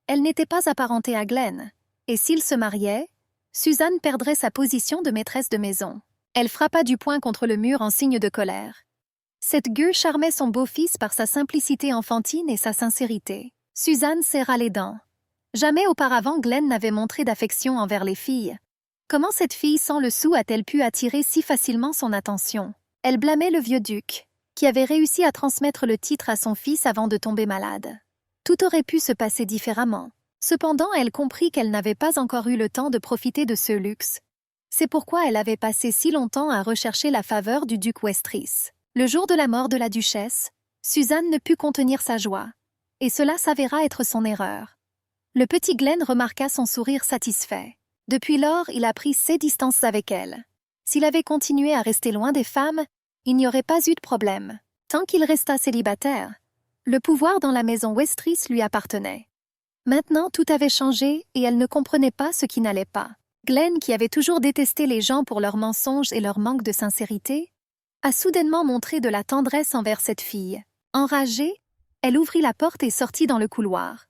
Elle n'était pas apparentée à Glenn, et s'il se mariait, Suzanne perdrait sa position de maîtresse de maison. Elle frappa du poing contre le mur en signe de colère. Cette gueux charmait son beau-fils par sa simplicité enfantine et sa sincérité. Suzanne serra les dents. Jamais auparavant Glenn n'avait montré d'affection envers les filles. Comment cette fille sans le sou a-t-elle pu attirer si facilement son attention? Elle blâmait le vieux duc, qui avait réussi à transmettre le titre à son fils avant de tomber malade. Tout aurait pu se passer différemment. Cependant, elle comprit qu'elle n'avait pas encore eu le temps de profiter de ce luxe. C'est pourquoi elle avait passé si longtemps à rechercher la faveur du duc Westris. Le jour de la mort de la duchesse, Suzanne ne put contenir sa joie, et cela s'avéra être son erreur. Le petit Glenn remarqua son sourire satisfait. Depuis lors, il a pris ses distances avec elle. S'il avait continué à rester loin des femmes, il n'y aurait pas eu de problème. Tant qu'il resta célibataire, le pouvoir dans la maison Westris lui appartenait. Maintenant, tout avait changé et elle ne comprenait pas ce qui n'allait pas. Glenn, qui avait toujours détesté les gens pour leurs mensonges et leur manque de sincérité, a soudainement montré de la tendresse envers cette fille. Enragée, elle ouvrit la porte et sortit dans le couloir.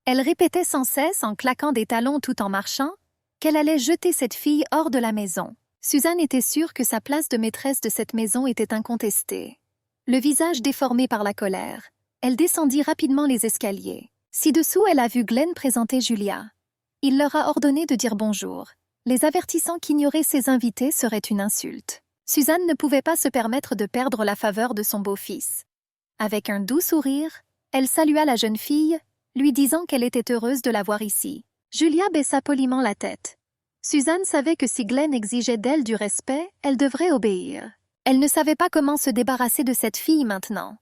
Elle répétait sans cesse, en claquant des talons tout en marchant, qu'elle allait jeter cette fille hors de la maison. Suzanne était sûre que sa place de maîtresse de cette maison était incontestée. Le visage déformé par la colère, elle descendit rapidement les escaliers. Ci-dessous, elle a vu Glenn présenter Julia. Il leur a ordonné de dire bonjour, les avertissant qu'ignorer ses invités serait une insulte. Suzanne ne pouvait pas se permettre de perdre la faveur de son beau-fils. Avec un doux sourire, elle salua la jeune fille, lui disant qu'elle était heureuse de la voir ici. Julia baissa poliment la tête. Suzanne savait que si Glenn exigeait d'elle du respect, elle devrait obéir. Elle ne savait pas comment se débarrasser de cette fille maintenant.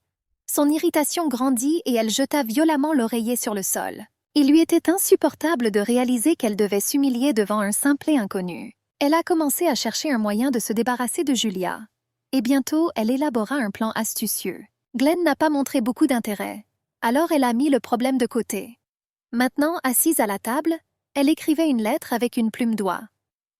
Son irritation grandit et elle jeta violemment l'oreiller sur le sol. Il lui était insupportable de réaliser qu'elle devait s'humilier devant un simplet inconnu. Elle a commencé à chercher un moyen de se débarrasser de Julia. Et bientôt, elle élabora un plan astucieux. Glenn n'a pas montré beaucoup d'intérêt. Alors elle a mis le problème de côté. Maintenant, assise à la table, elle écrivait une lettre avec une plume d'oie.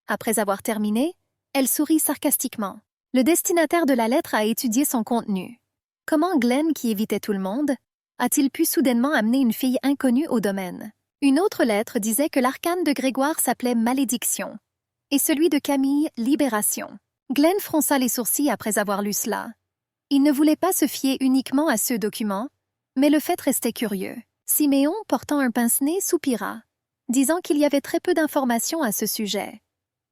Après avoir terminé, elle sourit sarcastiquement. Le destinataire de la lettre a étudié son contenu. Comment Glenn, qui évitait tout le monde, a-t-il pu soudainement amener une fille inconnue au domaine? Une autre lettre disait que l'arcane de Grégoire s'appelait Malédiction, et celui de Camille, Libération. Glenn fronça les sourcils après avoir lu cela. Il ne voulait pas se fier uniquement à ce document, mais le fait restait curieux. Siméon, portant un pince-nez, soupira, disant qu'il y avait très peu d'informations à ce sujet.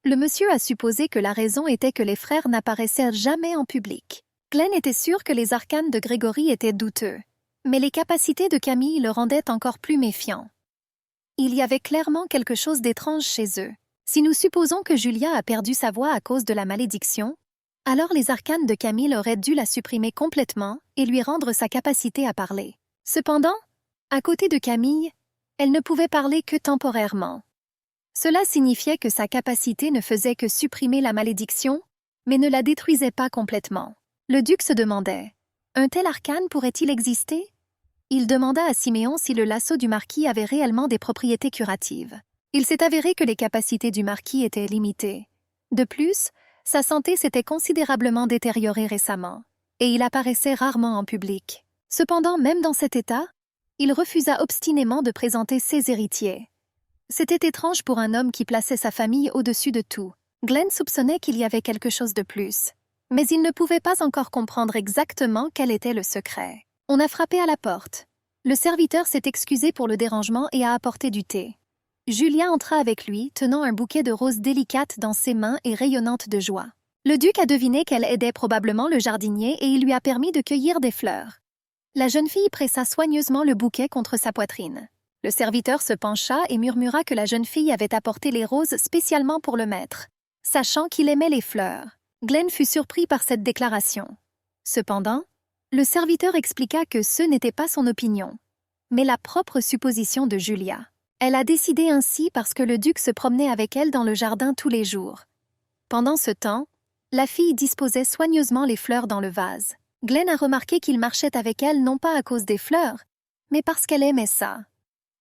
Le monsieur a supposé que la raison était que les frères n'apparaissaient jamais en public. Glenn était sûr que les arcanes de Grégory étaient douteux, mais les capacités de Camille le rendaient encore plus méfiant. Il y avait clairement quelque chose d'étrange chez eux. Si nous supposons que Julia a perdu sa voix à cause de la malédiction, alors les arcanes de Camille auraient dû la supprimer complètement et lui rendre sa capacité à parler. Cependant, à côté de Camille, elle ne pouvait parler que temporairement. Cela signifiait que sa capacité ne faisait que supprimer la malédiction, mais ne la détruisait pas complètement. Le duc se demandait, un tel arcane pourrait-il exister? Il demanda à Siméon si le lasso du marquis avait réellement des propriétés curatives. Il s'est avéré que les capacités du marquis étaient limitées. De plus, sa santé s'était considérablement détériorée récemment, et il apparaissait rarement en public. Cependant, même dans cet état, il refusa obstinément de présenter ses héritiers. C'était étrange pour un homme qui plaçait sa famille au-dessus de tout. Glenn soupçonnait qu'il y avait quelque chose de plus, mais il ne pouvait pas encore comprendre exactement quel était le secret. On a frappé à la porte. Le serviteur s'est excusé pour le dérangement et a apporté du thé. Julia entra avec lui, tenant un bouquet de roses délicates dans ses mains et rayonnante de joie. Le duc a deviné qu'elle aidait probablement le jardinier et il lui a permis de cueillir des fleurs. La jeune fille pressa soigneusement le bouquet contre sa poitrine. Le serviteur se pencha et murmura que la jeune fille avait apporté les roses spécialement pour le maître, sachant qu'il aimait les fleurs. Glenn fut surpris par cette déclaration. Cependant, le serviteur expliqua que ce n'était pas son opinion. mais la propre supposition de Julia. Elle a décidé ainsi parce que le duc se promenait avec elle dans le jardin tous les jours. Pendant ce temps, la fille disposait soigneusement les fleurs dans le vase. Glenn a remarqué qu'il marchait avec elle non pas à cause des fleurs, mais parce qu'elle aimait ça.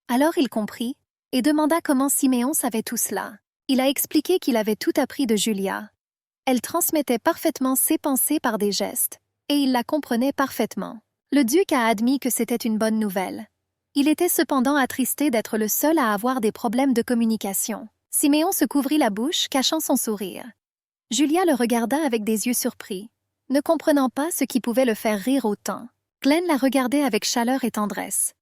Alors il comprit et demanda comment Siméon savait tout cela. Il a expliqué qu'il avait tout appris de Julia. Elle transmettait parfaitement ses pensées par des gestes, et il la comprenait parfaitement. Le duc a admis que c'était une bonne nouvelle. Il était cependant attristé d'être le seul à avoir des problèmes de communication. Siméon se couvrit la bouche, cachant son sourire. Julia le regarda avec des yeux surpris, ne comprenant pas ce qui pouvait le faire rire autant. Glenn la regardait avec chaleur et tendresse.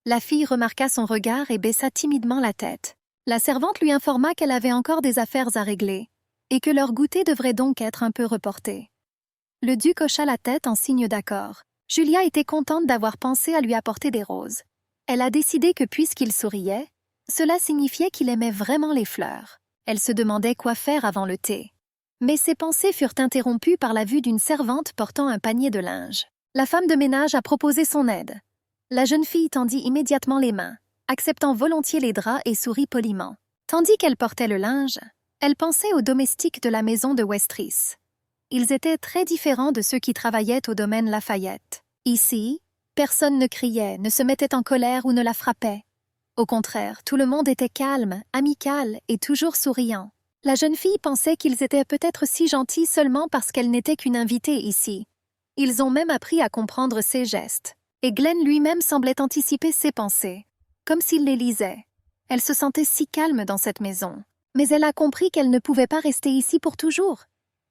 La fille remarqua son regard et baissa timidement la tête. La servante lui informa qu'elle avait encore des affaires à régler, et que leur goûter devrait donc être un peu reporté. Le duc hocha la tête en signe d'accord. Julia était contente d'avoir pensé à lui apporter des roses. Elle a décidé que puisqu'il souriait, cela signifiait qu'il aimait vraiment les fleurs. Elle se demandait quoi faire avant le thé. Mais ses pensées furent interrompues par la vue d'une servante portant un panier de linge. La femme de ménage a proposé son aide. La jeune fille tendit immédiatement les mains, acceptant volontiers les draps et sourit poliment. Tandis qu'elle portait le linge, elle pensait aux domestiques de la maison de Westris. Ils étaient très différents de ceux qui travaillaient au domaine Lafayette. Ici, personne ne criait, ne se mettait en colère ou ne la frappait. Au contraire, tout le monde était calme, amical et toujours souriant. La jeune fille pensait qu'ils étaient peut-être si gentils seulement parce qu'elle n'était qu'une invitée ici. Ils ont même appris à comprendre ses gestes. Et Glenn lui-même semblait anticiper ses pensées, comme s'il les lisait. Elle se sentait si calme dans cette maison. Mais elle a compris qu'elle ne pouvait pas rester ici pour toujours.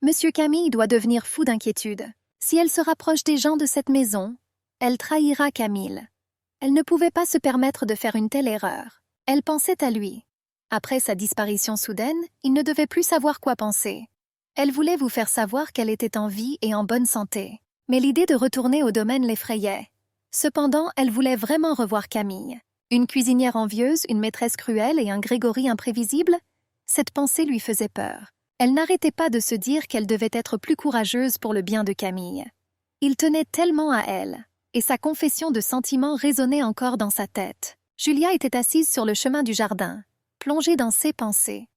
Monsieur Camille doit devenir fou d'inquiétude. Si elle se rapproche des gens de cette maison, elle trahira Camille. Elle ne pouvait pas se permettre de faire une telle erreur. Elle pensait à lui. Après sa disparition soudaine, il ne devait plus savoir quoi penser. Elle voulait vous faire savoir qu'elle était en vie et en bonne santé. Mais l'idée de retourner au domaine l'effrayait. Cependant, elle voulait vraiment revoir Camille. Une cuisinière envieuse, une maîtresse cruelle et un Grégory imprévisible? Cette pensée lui faisait peur. Elle n'arrêtait pas de se dire qu'elle devait être plus courageuse pour le bien de Camille. Il tenait tellement à elle, et sa confession de sentiments résonnait encore dans sa tête. Julia était assise sur le chemin du jardin, plongée dans ses pensées.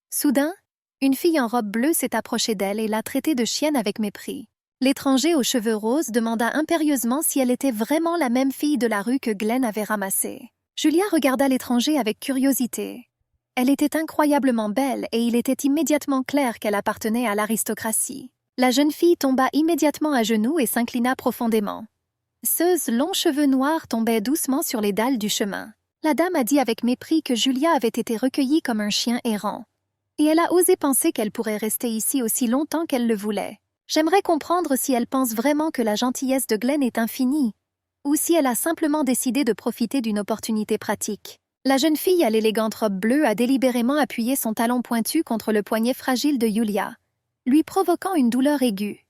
Soudain, une fille en robe bleue s'est approchée d'elle et l'a traitée de chienne avec mépris. L'étranger aux cheveux roses demanda impérieusement si elle était vraiment la même fille de la rue que Glenn avait ramassée. Julia regarda l'étranger avec curiosité. Elle était incroyablement belle et il était immédiatement clair qu'elle appartenait à l'aristocratie. La jeune fille tomba immédiatement à genoux et s'inclina profondément. Ses longs cheveux noirs tombaient doucement sur les dalles du chemin. La dame a dit avec mépris que Julia avait été recueillie comme un chien errant. Et elle a osé penser qu'elle pourrait rester ici aussi longtemps qu'elle le voulait. J'aimerais comprendre si elle pense vraiment que la gentillesse de Glenn est infinie, ou si elle a simplement décidé de profiter d'une opportunité pratique. La jeune fille à l'élégante robe bleue a délibérément appuyé son talon pointu contre le poignet fragile de Julia, lui provoquant une douleur aiguë.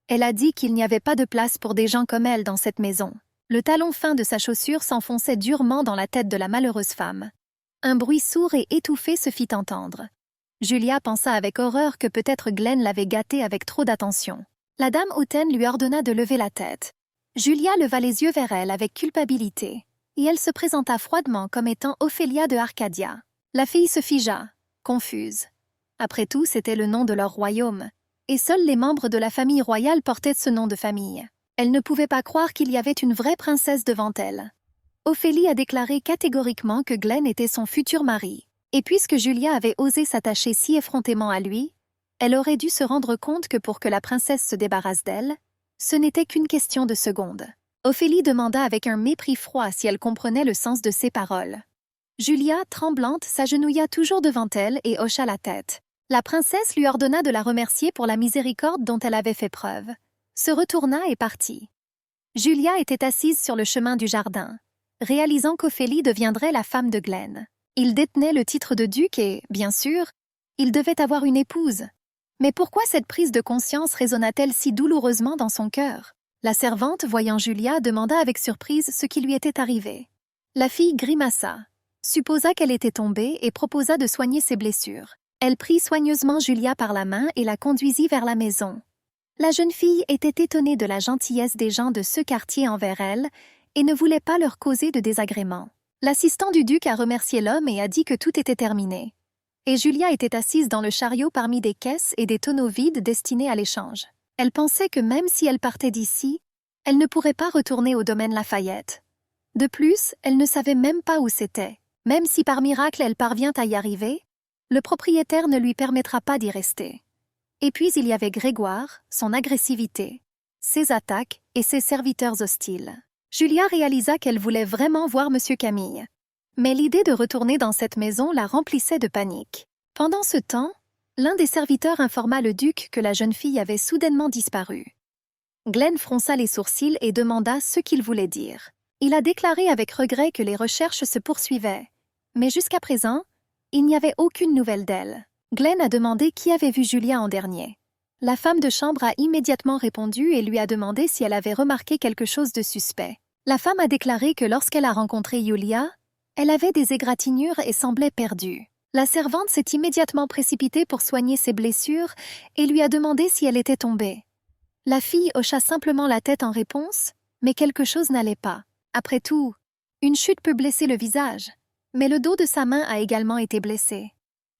Elle a dit qu'il n'y avait pas de place pour des gens comme elle dans cette maison. Le talon fin de sa chaussure s'enfonçait durement dans la tête de la malheureuse femme. Un bruit sourd et étouffé se fit entendre. Julia pensa avec horreur que peut-être Glenn l'avait gâtée avec trop d'attention. La dame hautaine lui ordonna de lever la tête. Julia leva les yeux vers elle avec culpabilité, et elle se présenta froidement comme étant Ophélia de Arcadia. La fille se figea, confuse. Après tout, c'était le nom de leur royaume, et seuls les membres de la famille royale portaient ce nom de famille. Elle ne pouvait pas croire qu'il y avait une vraie princesse devant elle. Ophélie a déclaré catégoriquement que Glenn était son futur mari, et puisque Julia avait osé s'attacher si effrontément à lui, elle aurait dû se rendre compte que pour que la princesse se débarrasse d'elle, ce n'était qu'une question de secondes. Ophélie demanda avec un mépris froid si elle comprenait le sens de ses paroles. Julia, tremblante, s'agenouilla toujours devant elle et hocha la tête. La princesse lui ordonna de la remercier pour la miséricorde dont elle avait fait preuve, se retourna et partit. Julia était assise sur le chemin du jardin, réalisant qu'Ophélie deviendrait la femme de Glenn. Il détenait le titre de duc et, bien sûr, il devait avoir une épouse. Mais pourquoi cette prise de conscience résonna-t-elle si douloureusement dans son cœur? La servante, voyant Julia, demanda avec surprise ce qui lui était arrivé. La fille grimaça, supposa qu'elle était tombée et proposa de soigner ses blessures. Elle prit soigneusement Julia par la main et la conduisit vers la maison. La jeune fille était étonnée de la gentillesse des gens de ce quartier envers elle et ne voulait pas leur causer de désagréments. L'assistant du duc a remercié l'homme et a dit que tout était terminé. Et Julia était assise dans le chariot parmi des caisses et des tonneaux vides destinés à l'échange. Elle pensait que même si elle partait d'ici, elle ne pourrait pas retourner au domaine Lafayette. De plus, elle ne savait même pas où c'était. Même si par miracle elle parvient à y arriver, le propriétaire ne lui permettra pas d'y rester. Et puis il y avait Grégoire, son agressivité, ses attaques et ses serviteurs hostiles. Julia réalisa qu'elle voulait vraiment voir M. Camille. Mais l'idée de retourner dans cette maison la remplissait de panique. Pendant ce temps, l'un des serviteurs informa le duc que la jeune fille avait soudainement disparu. Glenn fronça les sourcils et demanda ce qu'il voulait dire. Il a déclaré avec regret que les recherches se poursuivaient. Mais jusqu'à présent, il n'y avait aucune nouvelle d'elle. Glenn a demandé qui avait vu Julia en dernier. La femme de chambre a immédiatement répondu et lui a demandé si elle avait remarqué quelque chose de suspect. La femme a déclaré que lorsqu'elle a rencontré Julia, elle avait des égratignures et semblait perdue. La servante s'est immédiatement précipitée pour soigner ses blessures et lui a demandé si elle était tombée. La fille hocha simplement la tête en réponse, mais quelque chose n'allait pas. Après tout, une chute peut blesser le visage, mais le dos de sa main a également été blessé.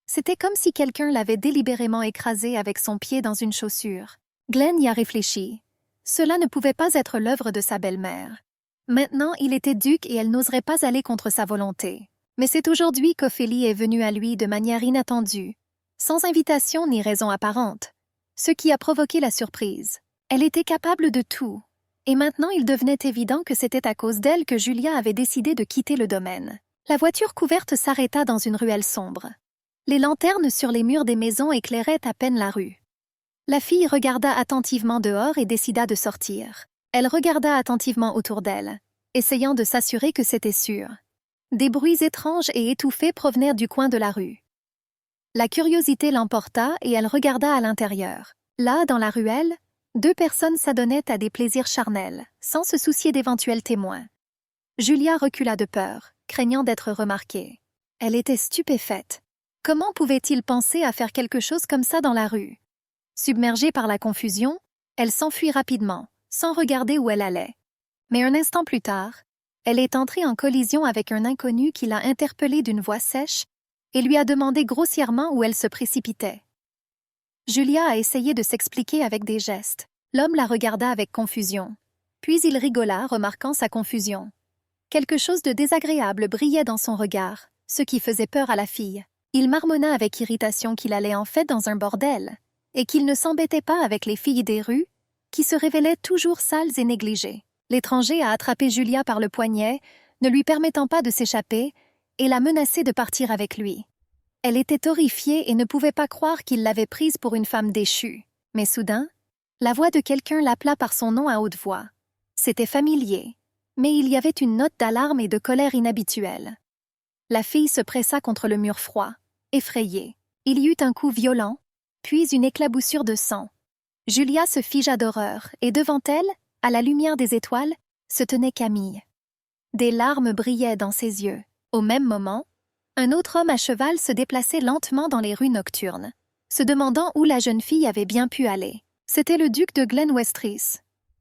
C'était comme si quelqu'un l'avait délibérément écrasé avec son pied dans une chaussure. Glenn y a réfléchi. Cela ne pouvait pas être l'œuvre de sa belle-mère. Maintenant, il était duc et elle n'oserait pas aller contre sa volonté. Mais c'est aujourd'hui qu'Ophélie est venue à lui de manière inattendue, sans invitation ni raison apparente, ce qui a provoqué la surprise. Elle était capable de tout. Et maintenant, il devenait évident que c'était à cause d'elle que Julia avait décidé de quitter le domaine. La voiture couverte s'arrêta dans une ruelle sombre. Les lanternes sur les murs des maisons éclairaient à peine la rue. La fille regarda attentivement dehors et décida de sortir. Elle regarda attentivement autour d'elle, essayant de s'assurer que c'était sûr. Des bruits étranges et étouffés provenaient du coin de la rue. La curiosité l'emporta et elle regarda à l'intérieur. Là, dans la ruelle, 2 personnes s'adonnaient à des plaisirs charnels, sans se soucier d'éventuels témoins. Julia recula de peur, craignant d'être remarquée. Elle était stupéfaite. Comment pouvait-il penser à faire quelque chose comme ça dans la rue? Submergée par la confusion, elle s'enfuit rapidement, sans regarder où elle allait. Mais un instant plus tard, elle est entrée en collision avec un inconnu qui l'a interpellée d'une voix sèche et lui a demandé grossièrement où elle se précipitait. Julia a essayé de s'expliquer avec des gestes. L'homme la regarda avec confusion. Puis il rigola, remarquant sa confusion. Quelque chose de désagréable brillait dans son regard, ce qui faisait peur à la fille. Il marmonna avec irritation qu'il allait en fait dans un bordel, et qu'il ne s'embêtait pas avec les filles des rues, qui se révélaient toujours sales et négligées. L'étranger a attrapé Julia par le poignet, ne lui permettant pas de s'échapper, et l'a menacée de partir avec lui. Elle était horrifiée et ne pouvait pas croire qu'il l'avait prise pour une femme déchue. Mais soudain, la voix de quelqu'un l'appela par son nom à haute voix. C'était familier, mais il y avait une note d'alarme et de colère inhabituelle. La fille se pressa contre le mur froid, effrayée. Il y eut un coup violent, puis une éclaboussure de sang. Julia se figea d'horreur, et devant elle, à la lumière des étoiles, se tenait Camille. Des larmes brillaient dans ses yeux. Au même moment, un autre homme à cheval se déplaçait lentement dans les rues nocturnes, se demandant où la jeune fille avait bien pu aller. C'était le duc de Glen Westris.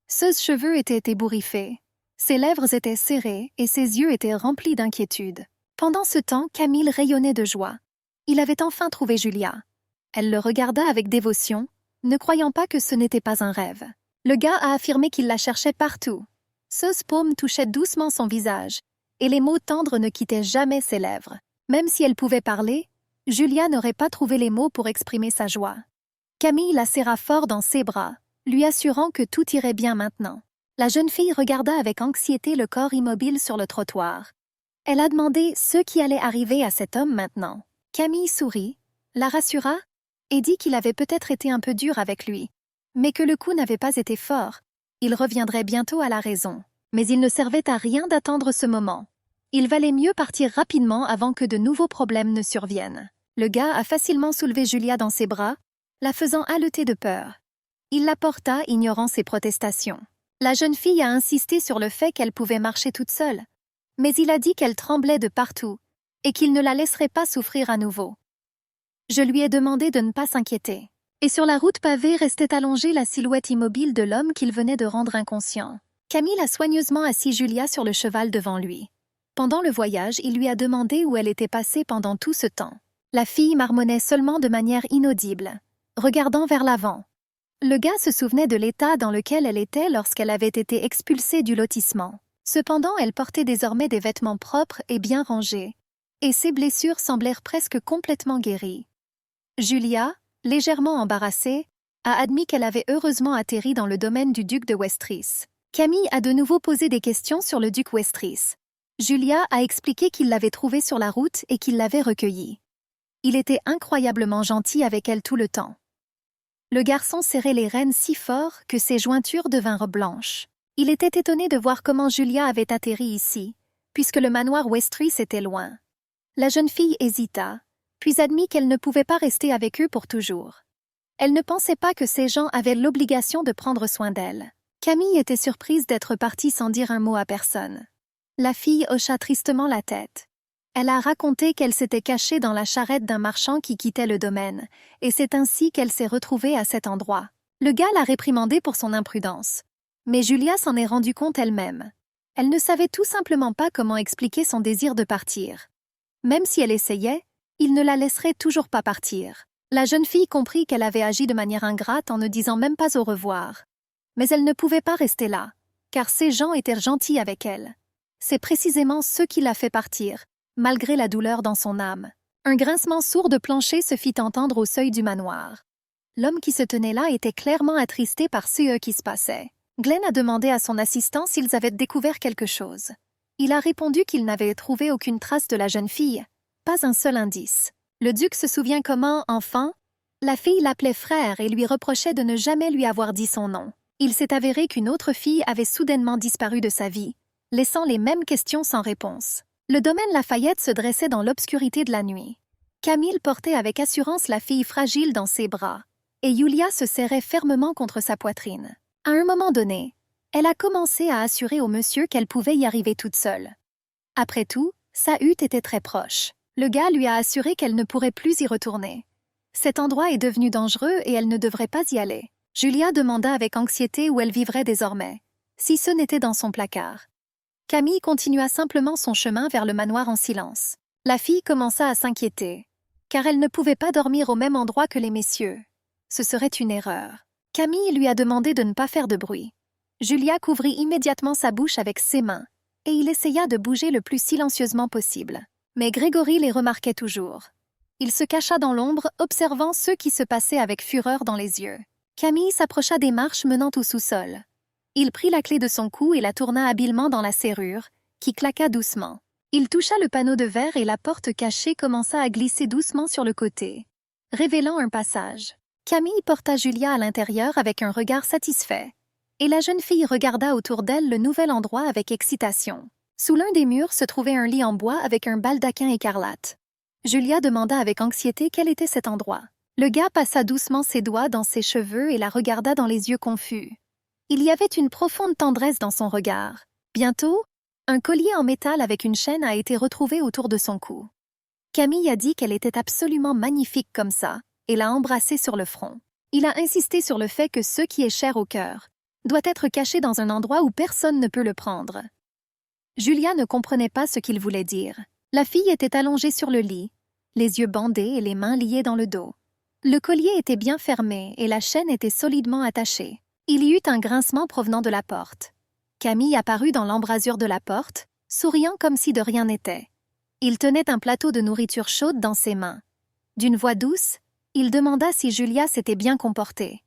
Ses cheveux étaient ébouriffés, ses lèvres étaient serrées et ses yeux étaient remplis d'inquiétude. Pendant ce temps, Camille rayonnait de joie. Il avait enfin trouvé Julia. Elle le regarda avec dévotion, ne croyant pas que ce n'était pas un rêve. Le gars a affirmé qu'il la cherchait partout. Ses paumes touchaient doucement son visage, et les mots tendres ne quittaient jamais ses lèvres. Même si elle pouvait parler, Julia n'aurait pas trouvé les mots pour exprimer sa joie. Camille la serra fort dans ses bras, lui assurant que tout irait bien maintenant. La jeune fille regarda avec anxiété le corps immobile sur le trottoir. Elle a demandé ce qui allait arriver à cet homme maintenant. Camille sourit, la rassura, et dit qu'il avait peut-être été un peu dur avec lui, mais que le coup n'avait pas été fort. Il reviendrait bientôt à la raison. Mais il ne servait à rien d'attendre ce moment. Il valait mieux partir rapidement avant que de nouveaux problèmes ne surviennent. Le gars a facilement soulevé Julia dans ses bras, la faisant haleter de peur. Il la porta, ignorant ses protestations. La jeune fille a insisté sur le fait qu'elle pouvait marcher toute seule, mais il a dit qu'elle tremblait de partout et qu'il ne la laisserait pas souffrir à nouveau. Je lui ai demandé de ne pas s'inquiéter. Et sur la route pavée restait allongée la silhouette immobile de l'homme qu'il venait de rendre inconscient. Camille a soigneusement assis Julia sur le cheval devant lui. Pendant le voyage, il lui a demandé où elle était passée pendant tout ce temps. La fille marmonnait seulement de manière inaudible, regardant vers l'avant. Le gars se souvenait de l'état dans lequel elle était lorsqu'elle avait été expulsée du lotissement. Cependant, elle portait désormais des vêtements propres et bien rangés, et ses blessures semblèrent presque complètement guéries. Julia, légèrement embarrassée, a admis qu'elle avait heureusement atterri dans le domaine du duc de Westris. Camille a de nouveau posé des questions sur le duc Westris. Julia a expliqué qu'il l'avait trouvé sur la route et qu'il l'avait recueillie. Il était incroyablement gentil avec elle tout le temps. Le garçon serrait les rênes si fort que ses jointures devinrent blanches. Il était étonné de voir comment Julia avait atterri ici, puisque le manoir Westris était loin. La jeune fille hésita, puis admit qu'elle ne pouvait pas rester avec eux pour toujours. Elle ne pensait pas que ces gens avaient l'obligation de prendre soin d'elle. Camille était surprise d'être partie sans dire un mot à personne. La fille hocha tristement la tête. Elle a raconté qu'elle s'était cachée dans la charrette d'un marchand qui quittait le domaine, et c'est ainsi qu'elle s'est retrouvée à cet endroit. Le gars l'a réprimandée pour son imprudence. Mais Julia s'en est rendue compte elle-même. Elle ne savait tout simplement pas comment expliquer son désir de partir. Même si elle essayait, il ne la laisserait toujours pas partir. La jeune fille comprit qu'elle avait agi de manière ingrate en ne disant même pas au revoir. Mais elle ne pouvait pas rester là, car ces gens étaient gentils avec elle. C'est précisément ce qui l'a fait partir, malgré la douleur dans son âme. Un grincement sourd de plancher se fit entendre au seuil du manoir. L'homme qui se tenait là était clairement attristé par ce qui se passait. Glenn a demandé à son assistant s'ils avaient découvert quelque chose. Il a répondu qu'il n'avait trouvé aucune trace de la jeune fille, pas un seul indice. Le duc se souvient comment, enfant, la fille l'appelait frère et lui reprochait de ne jamais lui avoir dit son nom. Il s'est avéré qu'une autre fille avait soudainement disparu de sa vie, laissant les mêmes questions sans réponse. Le domaine Lafayette se dressait dans l'obscurité de la nuit. Camille portait avec assurance la fille fragile dans ses bras, et Julia se serrait fermement contre sa poitrine. À un moment donné, elle a commencé à assurer au monsieur qu'elle pouvait y arriver toute seule. Après tout, sa hutte était très proche. Le gars lui a assuré qu'elle ne pourrait plus y retourner. Cet endroit est devenu dangereux et elle ne devrait pas y aller. Julia demanda avec anxiété où elle vivrait désormais, si ce n'était dans son placard. Camille continua simplement son chemin vers le manoir en silence. La fille commença à s'inquiéter, car elle ne pouvait pas dormir au même endroit que les messieurs. Ce serait une erreur. Camille lui a demandé de ne pas faire de bruit. Julia couvrit immédiatement sa bouche avec ses mains, et il essaya de bouger le plus silencieusement possible. Mais Grégory les remarquait toujours. Il se cacha dans l'ombre, observant ce qui se passait avec fureur dans les yeux. Camille s'approcha des marches menant au sous-sol. Il prit la clé de son cou et la tourna habilement dans la serrure, qui claqua doucement. Il toucha le panneau de verre et la porte cachée commença à glisser doucement sur le côté, révélant un passage. Camille porta Julia à l'intérieur avec un regard satisfait, et la jeune fille regarda autour d'elle le nouvel endroit avec excitation. Sous l'un des murs se trouvait un lit en bois avec un baldaquin écarlate. Julia demanda avec anxiété quel était cet endroit. Le gars passa doucement ses doigts dans ses cheveux et la regarda dans les yeux confus. Il y avait une profonde tendresse dans son regard. Bientôt, un collier en métal avec une chaîne a été retrouvé autour de son cou. Camille a dit qu'elle était absolument magnifique comme ça, et l'a embrassée sur le front. Il a insisté sur le fait que ce qui est cher au cœur doit être caché dans un endroit où personne ne peut le prendre. Julia ne comprenait pas ce qu'il voulait dire. La fille était allongée sur le lit, les yeux bandés et les mains liées dans le dos. Le collier était bien fermé et la chaîne était solidement attachée. Il y eut un grincement provenant de la porte. Camille apparut dans l'embrasure de la porte, souriant comme si de rien n'était. Il tenait un plateau de nourriture chaude dans ses mains. D'une voix douce, il demanda si Julia s'était bien comportée.